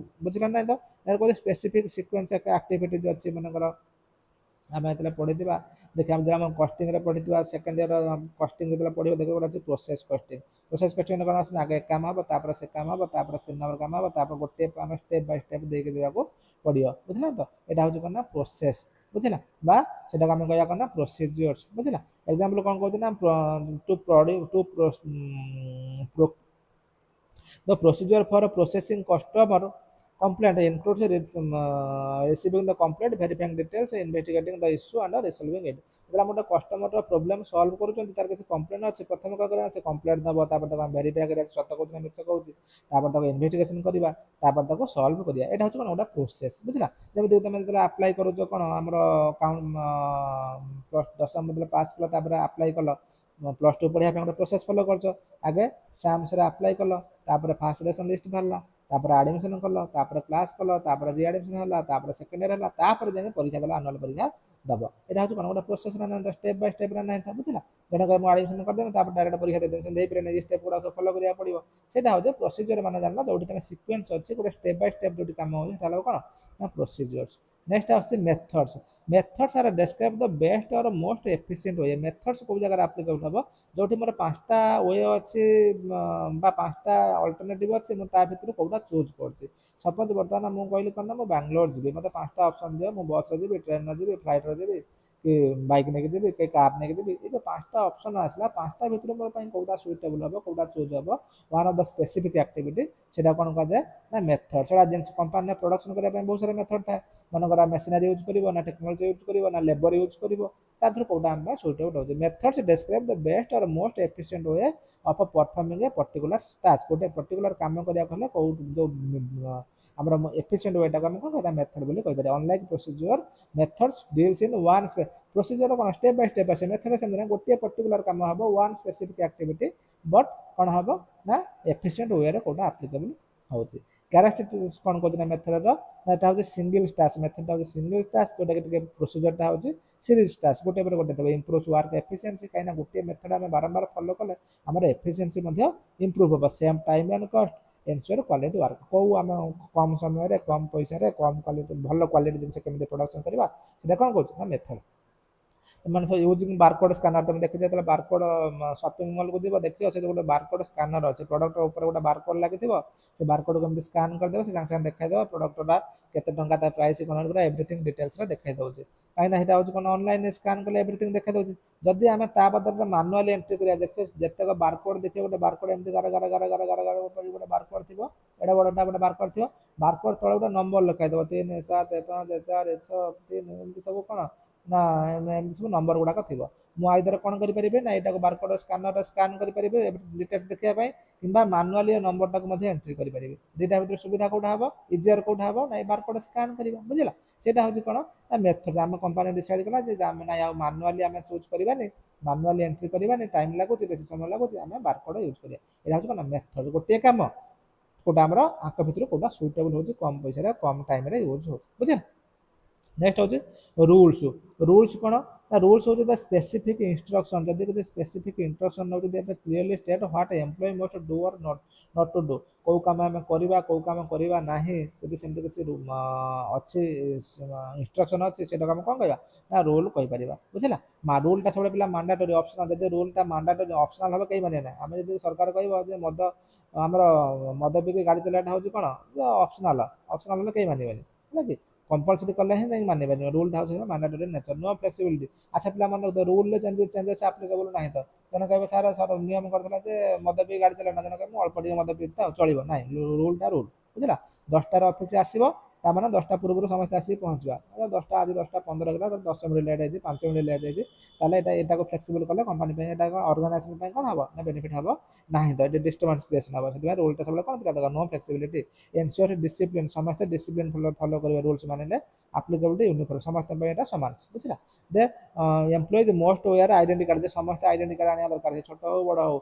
ବୁଝିଲା ନାହିଁ ତ ଏହାର କହୁଛି ସ୍ପେସିଫିକ୍ ସିକ୍ୱେନ୍ସ ଆକ୍ଟିଭିଟିଜ୍ ଅଛି ମନେକର ଆମେ ଯେତେବେଳେ ପଢ଼ିଥିବା ଦେଖିବା ଯେତେବେଳେ ଆମେ କଷ୍ଟିଂରେ ପଢ଼ିଥିବା ସେକେଣ୍ଡ ଇୟର କଷ୍ଟିଂ ଯେତେବେଳେ ପଢ଼ିବ ଦେଖିବ ଗୋଟେ ଅଛି ପ୍ରୋସେସ୍ କଷ୍ଟିଂ କ'ଣ ଅଛି ଆଗେ କାମ ହେବ ତାପରେ ସେ କାମ ହେବ ତାପରେ 3 ନମ୍ବର କାମ ହେବ ତାପରେ ଗୋଟେ ଆମେ ଷ୍ଟେପ୍ ବାଇ ଷ୍ଟେପ୍ ଦେଇକି ଯିବାକୁ ପଡ଼ିବ ବୁଝିଲା ତ ଏଇଟା ହେଉଛି କ'ଣ ନା ପ୍ରୋସେସ୍ ବୁଝିଲା ବା ସେଟାକୁ ଆମେ କହିବା କ'ଣ ନା ପ୍ରୋସିଜିଓର୍ସ ବୁଝିଲା ଏକ୍ସାମ୍ପଲ୍ କ'ଣ କହୁଛି ନା the procedure for processing customer Complaint includes receiving the complaint, verifying details, investigating the issue and resolving it. যেটা আমরা কষ্টমর প্রোবলেম সলভ করছেন তার কিছু কমপ্লেন আছে প্রথমে কଣ କରିବା ସେ କମ୍ପ୍ଲେନ୍ ଦେବ ତାପରେ ତାକୁ ଭେରିଫାଏ କରିବା ସତ କହୁଛି ନା ମିଛ କହୁଛି ତାପରେ ତାକୁ ଇନଭେଷ୍ଟିଗେସନ୍ କରିବା ତାପରେ ତାକୁ ସଲ୍ଭ କରିବା ଏଇଟା ହେଉଛି କ'ଣ ଗୋଟେ ପ୍ରୋସେସ୍ ବୁଝିଲା ଯେମିତି ତମେ ଯେତେବେଳେ ଆପ୍ଲାଏ କରୁଛ କ'ଣ ଆମର ଦଶମ ଯେତେବେଳେ ପାସ୍ କଲ ତାପରେ ଆପ୍ଲାଏ କଲ ପ୍ଲସ୍ ଟୁ ପଢ଼ିବା ପାଇଁ ଗୋଟେ ପ୍ରୋସେସ୍ ଫଲୋ କରୁଛ ଆଗେ ସାମ୍ସରେ ଆପ୍ଲାଏ କଲ ତାପରେ ଫାର୍ଷ୍ଟ ସିଲେକ୍ସନ୍ ଲିଷ୍ଟ ବାହାରିଲା ତାପରେ ଆଡ଼ମିସନ୍ କଲ ତାପରେ କ୍ଲାସ୍ କଲ ତାପରେ ରିଆଡ଼ମିସନ୍ ହେଲା ତାପରେ ସେକେଣ୍ଡ ଇୟର୍ ହେଲା ତାପରେ ଯାଇକି ପରୀକ୍ଷା ଦେଲା ଆନୁଆଲ୍ ପରୀକ୍ଷା ଦେବ ଏଇଟା ହେଉଛି କ'ଣ ଗୋଟେ ପ୍ରୋସେସ୍ ନା ନାହିଁ ଷ୍ଟେପ୍ ବାଇ ଷ୍ଟେପ୍ ନା ନାହିଁ ବୁଝିଲା ଜଣକ ମୁଁ ଆଡ଼ମିସନ୍ କରିଦେବି ତାପରେ ଡାଇରେକ୍ଟ ପରୀକ୍ଷା ଦେଇଦେବି ସେମିତି ଦେଇପାରିବେନି ଏଇ ଷ୍ଟେପ୍ ଗୁଡ଼ାକ ଫଲୋ କରିବାକୁ ପଡ଼ିବ ସେଇଟା ହେଉଛି ପ୍ରୋସିଜିଓର ମାନେ ଜାଣିଲ ଯେଉଁଠି ତୁମେ ସିକ୍ୱେନ୍ସ ଅଛି ଗୋଟେ ଷ୍ଟେପ୍ ବାଇ ଷ୍ଟେପ୍ ଯେଉଁଠି କାମ ହେଉଛି ସେଇଟା ହେଲା କ'ଣ ନା ପ୍ରୋସିଜିଓର୍ସ ନେକ୍ସଟ ଆସୁଛି methods methods R describe the best or most efficient we methods କେଉଁ ଜାଗାରେ ଆପ୍ଲିକେବୁଲ୍ ହେବ ଯେଉଁଠି ମୋର 5ଟା ୱେ ଅଛି ବା 5ଟା ଅଲ୍ଟରନେଟିଭ୍ ଅଛି ମୁଁ ତା ଭିତରୁ କେଉଁଟା ଚୁଜ୍ କରୁଛି ସପୋଜ୍ ବର୍ତ୍ତମାନ ମୁଁ କହିଲି କ'ଣ ନା ମୁଁ ବାଙ୍ଗଲୋର ଯିବି ମୋତେ 5ଟା ଅପସନ୍ ଦିଅ ମୁଁ ବସ୍ରେ ଯିବି ଟ୍ରେନ୍ରେ ଯିବି ଫ୍ଲାଇଟ୍ରେ ଯିବି କି ବାଇକ୍ ନେଇକି ଯିବି କି କାର୍ ନେଇକି ଯିବି ଏ ଯେଉଁ 5ଟା ଅପସନ୍ ଆସିଲା 5ଟା ଭିତରୁ ମୋ ପାଇଁ କେଉଁଟା ସୁଇଟେବୁଲ୍ ହେବ କେଉଁଟା ଚୁଜ୍ ହେବ one of the specific activity ସେଇଟା କ'ଣ କୁହାଯାଏ ନା ମେଥଡ୍ ସେଇଟା ଜିନିଷ କମ୍ପାନୀରେ ପ୍ରଡକ୍ସନ୍ କରିବା ପାଇଁ ବହୁତ ସାରା ମେଥଡ୍ ଥାଏ ମନେକର ମେସିନାରୀ ୟୁଜ୍ କରିବ ନା ଟେକ୍ନୋଲୋଜି ୟୁଜ୍ କରିବ ନା ଲେବର ୟୁଜ୍ କରିବ ତା ଦେହରୁ କେଉଁଟା ଆମ ପାଇଁ ସୁଇଟେବୁଲ୍ ହେଉଛି methods describe the best or most efficient way of performing A particular task ଗୋଟେ ପର୍ଟିକୁଲାର କାମ କରିବାକୁ ହେଲେ କେଉଁ ଯେଉଁ ଆମର ଏଫିସିଏଣ୍ଟ ୱେଟାକୁ ଆମେ କ'ଣ କହିବା ମେଥଡ୍ ବୋଲି କହିପାରିବା unlike procedure methods deals in one procedure କ'ଣ ଷ୍ଟେପ୍ ବାଇ ଷ୍ଟେପ୍ ଆସେ ମେଥଡ୍ ସେମିତି ନା ଗୋଟିଏ ପର୍ଟିକୁଲାର କାମ ହେବ ୱାନ୍ ସ୍ପେସିଫିକ୍ ଆକ୍ଟିଭିଟି ବଟ୍ କ'ଣ ହେବ ନା ଏଫିସିଏଣ୍ଟ ୱେରେ କେଉଁଟା ଆପ୍ଲିକେବୁଲ୍ ହେଉଛି କ୍ୟାରେକ୍ଟରିଷ୍ଟିକ୍ସ କ'ଣ କହୁଛି ନା ମେଥଡର ଏଟା ହେଉଛି ସିଙ୍ଗଲ ଟାସ୍କ ମେଥଡଟା ହେଉଛି ସିଙ୍ଗଲ ଟାସ୍କ ଯେଉଁଟାକି ଟିକେ ପ୍ରୋସିଜିଓରଟା ହେଉଛି ସିରିଜ୍ ଟାସ୍କ ଗୋଟେ ପରେ ଗୋଟେ ଦେବ ଇମ୍ପ୍ରୁଭ୍ ୱାର୍କ ଏଫିସିଏନ୍ସି କାହିଁକିନା ଗୋଟିଏ ମେଥଡ୍ ଆମେ ବାରମ୍ବାର ଫଲୋ କଲେ ଆମର ଏଫିସିଏନ୍ସି ମଧ୍ୟ ଇମ୍ପ୍ରୁଭ୍ ହେବ ସେମ୍ ଟାଇମ୍ ଆଣ୍ଡ କଷ୍ଟ ଏନ୍ସିଓର କ୍ୱାଲିଟି ୱାର୍କ କେଉଁ ଆମେ କମ୍ ସମୟରେ କମ୍ ପଇସାରେ କମ୍ କ୍ୱାଲିଟି ଭଲ କ୍ୱାଲିଟି ଜିନିଷ କେମିତି ପ୍ରଡକ୍ସନ୍ କରିବା ସେଇଟା କ'ଣ କହୁଛି ନା ମେଥଡ୍ ମାନେ ସବୁ ୟୁଜିଂ ବାରକୋଡ୍ ସ୍କାନର ତୁମେ ଦେଖିଛ ଯେତେବେଳେ ବାରକୋଡ୍ ସପିଂ ମଲ୍କୁ ଯିବ ଦେଖିବ ସେ ଗୋଟେ ବାରକୋଡ୍ ସ୍କାନର ଅଛି ପ୍ରଡକ୍ଟ ଉପରେ ଗୋଟେ ବାରକୋଡ୍ ଲାଗିଥିବ ସେ ବାରକୋଡ୍କୁ ଏମିତି ସ୍କାନ୍ କରିଦେବ ସେ ସାଙ୍ଗେ ସାଙ୍ଗେ ଦେଖାଇଦେବ ପ୍ରଡକ୍ଟଟା କେତେ ଟଙ୍କା ତା ପ୍ରାଇସ୍ କ'ଣ ପୁରା ଏଭ୍ରିଥିଙ୍ଗ ଡିଟେଲ୍ସରେ ଦେଖାଇ ଦେଉଛି କାହିଁକିନା ସେଇଟା ହେଉଛି କ'ଣ ଅନଲାଇନ୍ରେ ସ୍କାନ୍ କଲେ ଏଭ୍ରିଥିଙ୍ଗ ଦେଖାଇ ଦେଉଛି ଯଦି ଆମେ ତା ବଦଳରେ ମାନୁଆଲି ଏଣ୍ଟ୍ରି କରିବା ଦେଖିବେ ଯେତେକ ବାରକୋଡ୍ ଦେଖିବେ ଗୋଟେ ବାରକୋଡ୍ ଏମିତି ଗାର ଗାର ଗାର ଗାର ଗାର ଗାର ଗୋଟେ ବାରକୋଡ୍ ଥିବ ଏଡ଼େ ବଡ଼ଟା ଗୋଟେ ବାରକୋଡ୍ ଥିବ ବାରକୋଡ୍ ତଳେ ଗୋଟେ ନମ୍ବର ଲେଖାଇଦେବ 3 7 5 4 6 3 ଏମିତି ସବୁ କ'ଣ ନା ଏମିତି ସବୁ ନମ୍ବର ଗୁଡ଼ାକ ଥିବ ମୁଁ ଆଇଦର କ'ଣ କରିପାରିବି ନା ଏଇଟାକୁ ବାରକୋଡ୍ ସ୍କାନରରେ ସ୍କାନ୍ କରିପାରିବି ଡିଟେଲ୍ସ ଦେଖିବା ପାଇଁ କିମ୍ବା ମାନୁଆଲି ଏ ନମ୍ବରଟାକୁ ମଧ୍ୟ ଏଣ୍ଟ୍ରି କରିପାରିବି ଦୁଇଟା ଭିତରେ ସୁବିଧା କେଉଁଟା ହେବ ଇଜିଅର୍ କେଉଁଟା ହେବ ନା ଏ ବାରକୋଡ୍ ସ୍କାନ୍ କରିବା ବୁଝିଲା ସେଇଟା ହେଉଛି କ'ଣ ନା ମେଥଡ୍ ଆମ କମ୍ପାନୀ ଡିସାଇଡ୍ କଲା ଯେ ଆମେ ନାଇଁ ଆଉ ମାନୁଆଲି ଆମେ ଚୁଜ୍ କରିବାନି ମାନୁଆଲି ଏଣ୍ଟ୍ରି କରିବାନି ଟାଇମ୍ ଲାଗୁଛି ବେଶୀ ସମୟ ଲାଗୁଛି ଆମେ ବାରକୋଡ୍ ୟୁଜ୍ କରିବା ଏଇଟା ହେଉଛି କ'ଣ ମେଥଡ୍ ଗୋଟିଏ କାମ କେଉଁଟା ଆମର ଆଙ୍କ ଭିତରୁ କେଉଁଟା ସୁଇଟେବୁଲ୍ ହେଉଛି କମ୍ ପଇସାରେ କମ୍ ଟାଇମ୍ରେ ୟୁଜ୍ ହେଉଛି ବୁଝିଲା ନେକ୍ସଟ ହେଉଛି ରୁଲ୍ସ ରୁଲ୍ସ କ'ଣ ନା ରୁଲ୍ସ ହେଉଛି ଦ ସ୍ପେସିଫିକ୍ ଇନଷ୍ଟ୍ରକ୍ସନ୍ ଯଦି କିଛି ସ୍ପେସିଫିକ୍ ଇନଷ୍ଟ୍ରକ୍ସନ୍ ନେଉଛି ଯଦି clearly state what employee must do or not to do କେଉଁ କାମ ଆମେ କରିବା କେଉଁ କାମ କରିବା ନାହିଁ ଯଦି ସେମିତି କିଛି ଅଛି ଇନଷ୍ଟ୍ରକ୍ସନ୍ ଅଛି ସେଇଟାକୁ ଆମେ କ'ଣ କହିବା ନା ରୁଲ୍ କହିପାରିବା ବୁଝିଲା ରୁଲ୍ଟା ସବୁବେଳେ ପିଲା ମାଣ୍ଡାଟୋରି ଅପସନାଲ୍ ଯଦି ରୁଲ୍ଟା ମାଣ୍ଡାଟୋରି ଅପସନାଲ୍ ହେବ କେହି ମାନିବେ ନାହିଁ ଆମେ ଯଦି ସରକାର କହିବ ଯେ ଆମର ମଦ ପିଇକି ଗାଡ଼ି ଚଲାଇବାଟା ହେଉଛି କ'ଣ ଅପସନାଲ୍ ଅପସନାଲ୍ ହେଲେ କେହି ମାନିବେନି ହେଲା କି କମ୍ପଲସରି କଲେ ହିଁ ଯାଇକି ମାନିପାରିବ ରୁଲ୍ଟା ହେଉଛି ମାଣ୍ଡାଟୋରି ନେଚର ନୋ ଫ୍ଲେକ୍ସିବିଲିଟି ଆଚ୍ଛା ପିଲାମାନେ ରୁଲ୍ରେ ଚେଞ୍ଜେସ୍ ଆପ୍ଲିକେବୁଲ୍ ନାହିଁ ତ ଜଣେ କହିବ ସାର୍ ନିୟମ କରିଥିଲା ଯେ ମଦ ପିଇ ଗାଡ଼ି ଚଲାଇନା ଜଣେ କହିବ ମୁଁ ଅଳ୍ପ ଟିକେ ମଦ ପିଇ ତ ଚଳିବ ନାହିଁ ରୁଲ୍ଟା ରୁଲ୍ ବୁଝିଲା 10ଟାରେ ଅଫିସ୍ ଆସିବ ତାମାନେ 10ଟା ପୂର୍ବରୁ ସମସ୍ତେ ଆସିକି ପହଞ୍ଚିବା 10ଟା ଆଜି 10ଟା 15 ହେଲା 10 ମିନିଟ୍ ଲେଟ୍ ହେଇଛି 5 ମିନିଟ୍ ଲେଟ୍ ହେଇଛି ତାହେଲେ ଏଟାକୁ ଫ୍ଲେକ୍ସିବୁଲ୍ କଲେ କମ୍ପାନୀ ପାଇଁ ଏଟା କ'ଣ ଅର୍ଗାନାଇଜେସନ୍ ପାଇଁ କ'ଣ ହେବ ନା ବେନିଫିଟ୍ ହେବ ନାହିଁ ତ ଏଠି ଡିଷ୍ଟର୍ବାନ୍ସ କ୍ରିଏସନ୍ ହେବ ସେଥିପାଇଁ ରୁଲ୍ଟା ସବୁବେଳେ କ'ଣ ପିଲା ଦରକାର ନୋ ଫ୍ଲେକ୍ସିବିଲିଟି ଏନ୍ସିଓର ଡିସିପ୍ଲିନ୍ ସମସ୍ତେ ଡିସିପ୍ଲିନ୍ ଫଲୋ କରିବେ ରୁଲ୍ସ ମାନିଲେ ଆପ୍ଲିକେବିଲିଟି ୟୁନିଫର୍ମ ସମସ୍ତଙ୍କ ପାଇଁ ଏଇଟା ସମାନ ବୁଝିଲା the employee must wear identity card ଯେ ସମସ୍ତେ ଆଇଡେଣ୍ଟି କାର୍ଡ଼ ଆଣିବା ଦରକାର ସେ ଛୋଟ ହଉ ବଡ଼ ହଉ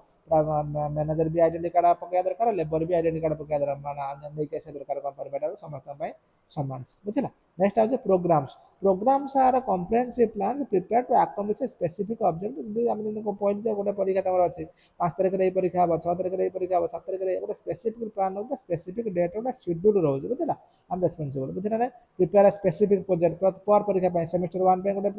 ମ୍ୟାନେଜର ବି ଆଇଡେଣ୍ଟି କାର୍ଡ଼ ପକାଇବା ଦରକାର ଲେବର ବି ଆଇଡେଣ୍ଟି କାର୍ଡ଼ ପକାଇବା ଦରକାର ମାନେ ନେଇକି ଆସିବା ଦରକାର କମ୍ପାନୀ ସମସ୍ତଙ୍କ ପାଇଁ ସମାନ ବୁଝିଲା ନେକ୍ସଟ ହେଉଛି ପ୍ରୋଗ୍ରାମ୍ସ ପ୍ରୋଗ୍ରାମ୍ସ ଆର୍ କମ୍ପ୍ରେହେନ୍ସିଭ୍ ପ୍ଲାନ୍ ପ୍ରିପେୟାର ଟୁ ଆକମ୍ପ୍ଲିଶ ଏ ସ୍ପେସିଫିକ୍ ଅବଜେକ୍ଟ ଯେମିତି ଆମେ ଯେମିତି ପଏଣ୍ଟ ଗୋଟେ ପରୀକ୍ଷା ତମର ଅଛି 5 ତାରିଖରେ ଏଇ ପରୀକ୍ଷା ହେବ 6 ତାରିଖରେ ଏଇ ପରୀକ୍ଷା ହେବ 7 ତାରିଖରେ ଗୋଟେ ସ୍ପେସିଫିକ୍ ପ୍ଲାନ୍ ହେଉଛି ସ୍ପେସିଫିକ୍ ଡେଟ୍ ଗୋଟେ ସିଡ୍ୟୁଲ୍ ରହୁଛି ବୁଝିଲା ଆମେ ରେସ୍ପନ୍ସିବଲ୍ ବୁଝିଲା ନା ପ୍ରିପେୟାର ସ୍ପେସିଫିକ୍ ପ୍ରୋଜେକ୍ଟ ପର ପରୀକ୍ଷା ପାଇଁ ସେମିଷ୍ଟର 1 ପାଇଁ ଗୋଟେ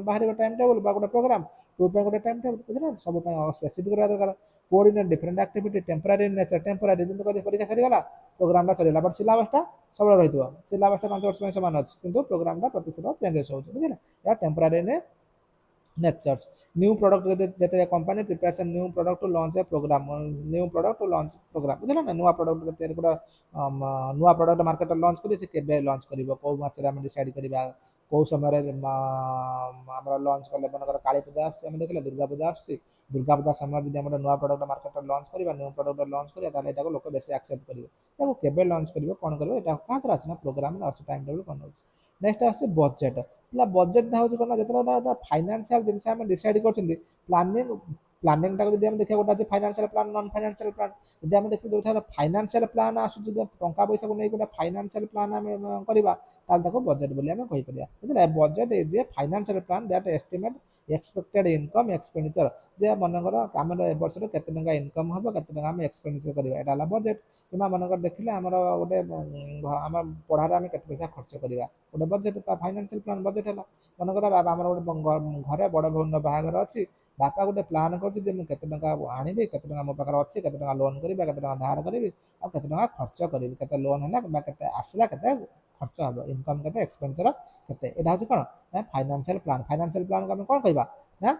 ବାହାରିବ ଟାଇମ୍ ଟେବୁଲ୍ ବା ଗୋଟେ ପ୍ରୋଗ୍ରାମ୍ 2 ପାଇଁ ଗୋଟେ ଟାଇମ୍ ଟେବୁଲ୍ ବୁଝିଲା ସବୁ ପାଇଁ ସ୍ପେସିଫିକ୍ ରହିବା ଦରକାର coordinate different activity temporary nature temporary ଯେମିତି କରି ପରୀକ୍ଷା ସରିଗଲା ପ୍ରୋଗ୍ରାମଟା ସରିଗଲା ବଟ୍ ସିଲାବସ୍ଟା ସବୁବେଳେ ରହିଥିବ ସିଲାବସ୍ଟା 5 ବର୍ଷ ପାଇଁ ସମାନ ଅଛି କିନ୍ତୁ ପ୍ରୋଗ୍ରାମଟା ପ୍ରତିଶତ ଚେଞ୍ଜେସ୍ ହେଉଛି ବୁଝିଲା ଏହା ଟେମ୍ପରାରୀ नेचर्स न्यू प्रोडक्ट जैसे company prepares new product to launch a programme new product to launch programme बुझल ना नुआ प्रोडक्ट गोटे नुआ प्रोडक्ट मार्केट लॉन्च करी से केबे लॉन्च करिवो को मास रे हम डिसाइड करिबा को समय रे हमरा लॉन्च करले मनकर काली पूजा आछे हम देखले दुर्गा पूजा समय जदि हम नुआ प्रोडक्ट मार्केट लॉन्च करिबा न्यू प्रोडक्ट लॉन्च करिया ताले एटा को लोक बेसी एक्सेप्ट करिवे ताको केबे लॉन्च करिवो कोन करिवो एटा कातर आछे ना प्रोग्राम रे टाइम टेबल कोन नेक्स्ट आछे बजेट बजेट हूँ कौन जो फाइनान्सियल जिन आम डिसाइड कर प्लानिंग प्लानिंग टाक जब देखा गोटे financial plan non financial plan जब आम देखिए जो फाइनान्सियल प्लान आसूँ टंका पैसा को नहीं गोटे फाइनान्सियल प्लान आम करवा बजेट बोली आम कहीपर बुझे budget is a financial plan that estimate expected income expenditure जे मनकर आम वर्ष के इनकम हम के एक्सपेंडिचर करवा यहाँ बजेट कि मनकर देखिले आम गोटे आम पढ़ार आम के पैसा खर्च करवा गोटे बजेट फाइनान्सियल प्लान बजेट है मनकर आम गोटे घरे बड़ भौन बाहागर अच्छी बापा गोटे प्लान कर आनी के मो पाखे अच्छी के लोन करी के धार करी आ के खर्च करी के लोन है के आसला के खर्च हम इनकम के एक्सपेंडिचर के यहाँ हूँ कौन फाइनान्सियल प्लान को आम कौन कहवा ना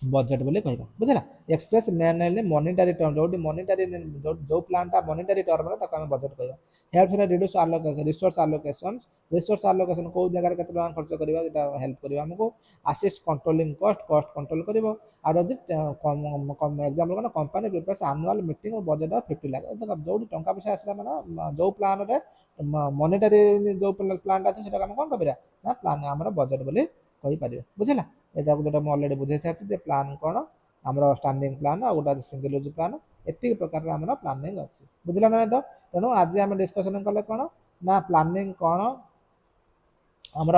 बजेट बोली कहवा बुझला एक्सप्रेस मेनली मॉनिटरी टर्म जो मॉनिटरी जो प्लानटा मॉनिटरी टर्म आम बजेट कहवा help reduce allocation resource allocation कौ जगह के खर्च करवा हेल्प कर आमको असिस्ट कंट्रोलिंग कस्ट कस्ट कंट्रोल कर एग्जाम्पल कौन कंपनी प्रिपेयर्स एनुअल मीटिंग और बजेट 50 लाख जो टंका पैसा आसला मैंने जो प्लान मॉनिटरी जो प्लान अच्छे कौन कह ना प्लान आम बजेट बोली कहीपर बुझला यहाँ को जो अलरेडी बुझे सारी प्लान कौन आम स्टांडिंग प्लान आ गोटे सिंगल यूज प्लान एति प्रकार आम प्लानिंग अच्छी बुझला ना तो तेणु आज आम डिस्कसन कले कौन ना प्लानिंग कौन आमर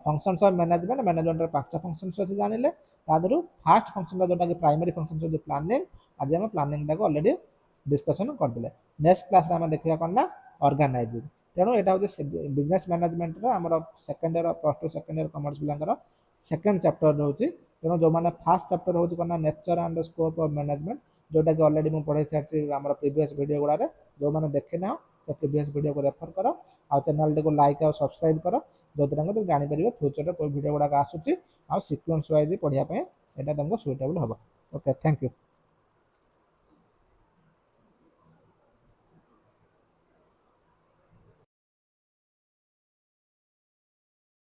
फंक्शंस ऑफ मैनेजमेंट मैनेजमेंट 5टा फंक्शंस अच्छे जानिले तादरू फास्ट फंक्शन जोटा कि प्राइमरी फंक्शन जो प्लानिंग आज आम प्लानिंग टाक ऑलरेडी डिस्कसन करदे नेक्स्ट क्लास में आम देखा कौन ना ऑर्गेनाइजिंग तेणु यहाँ हूँ बिजनेस मैनेजमेंट आमर second year plus two second year commerce पिलांकर सेकेंड चैप्टर रोचे तेणु जो मैंने फास्ट चैप्टर हूँ कौन nature and scope of management जोटा कि ऑलरेडी मुझे पढ़ाई सारी आम प्रीवियस वीडियो गुड़ा जो मैंने देखे ना से प्रीवियस वीडियो को रेफर कर आ चैनल को लाइक और सब्सक्राइब कर जो द्वारा तुम जापर फ्यूचर कोई वीडियो गुड़ाक आसूँ आ सिक्वेन्स वाइज पढ़ाई यहाँ तुमको सुइटेबल हम ओके थैंक यू।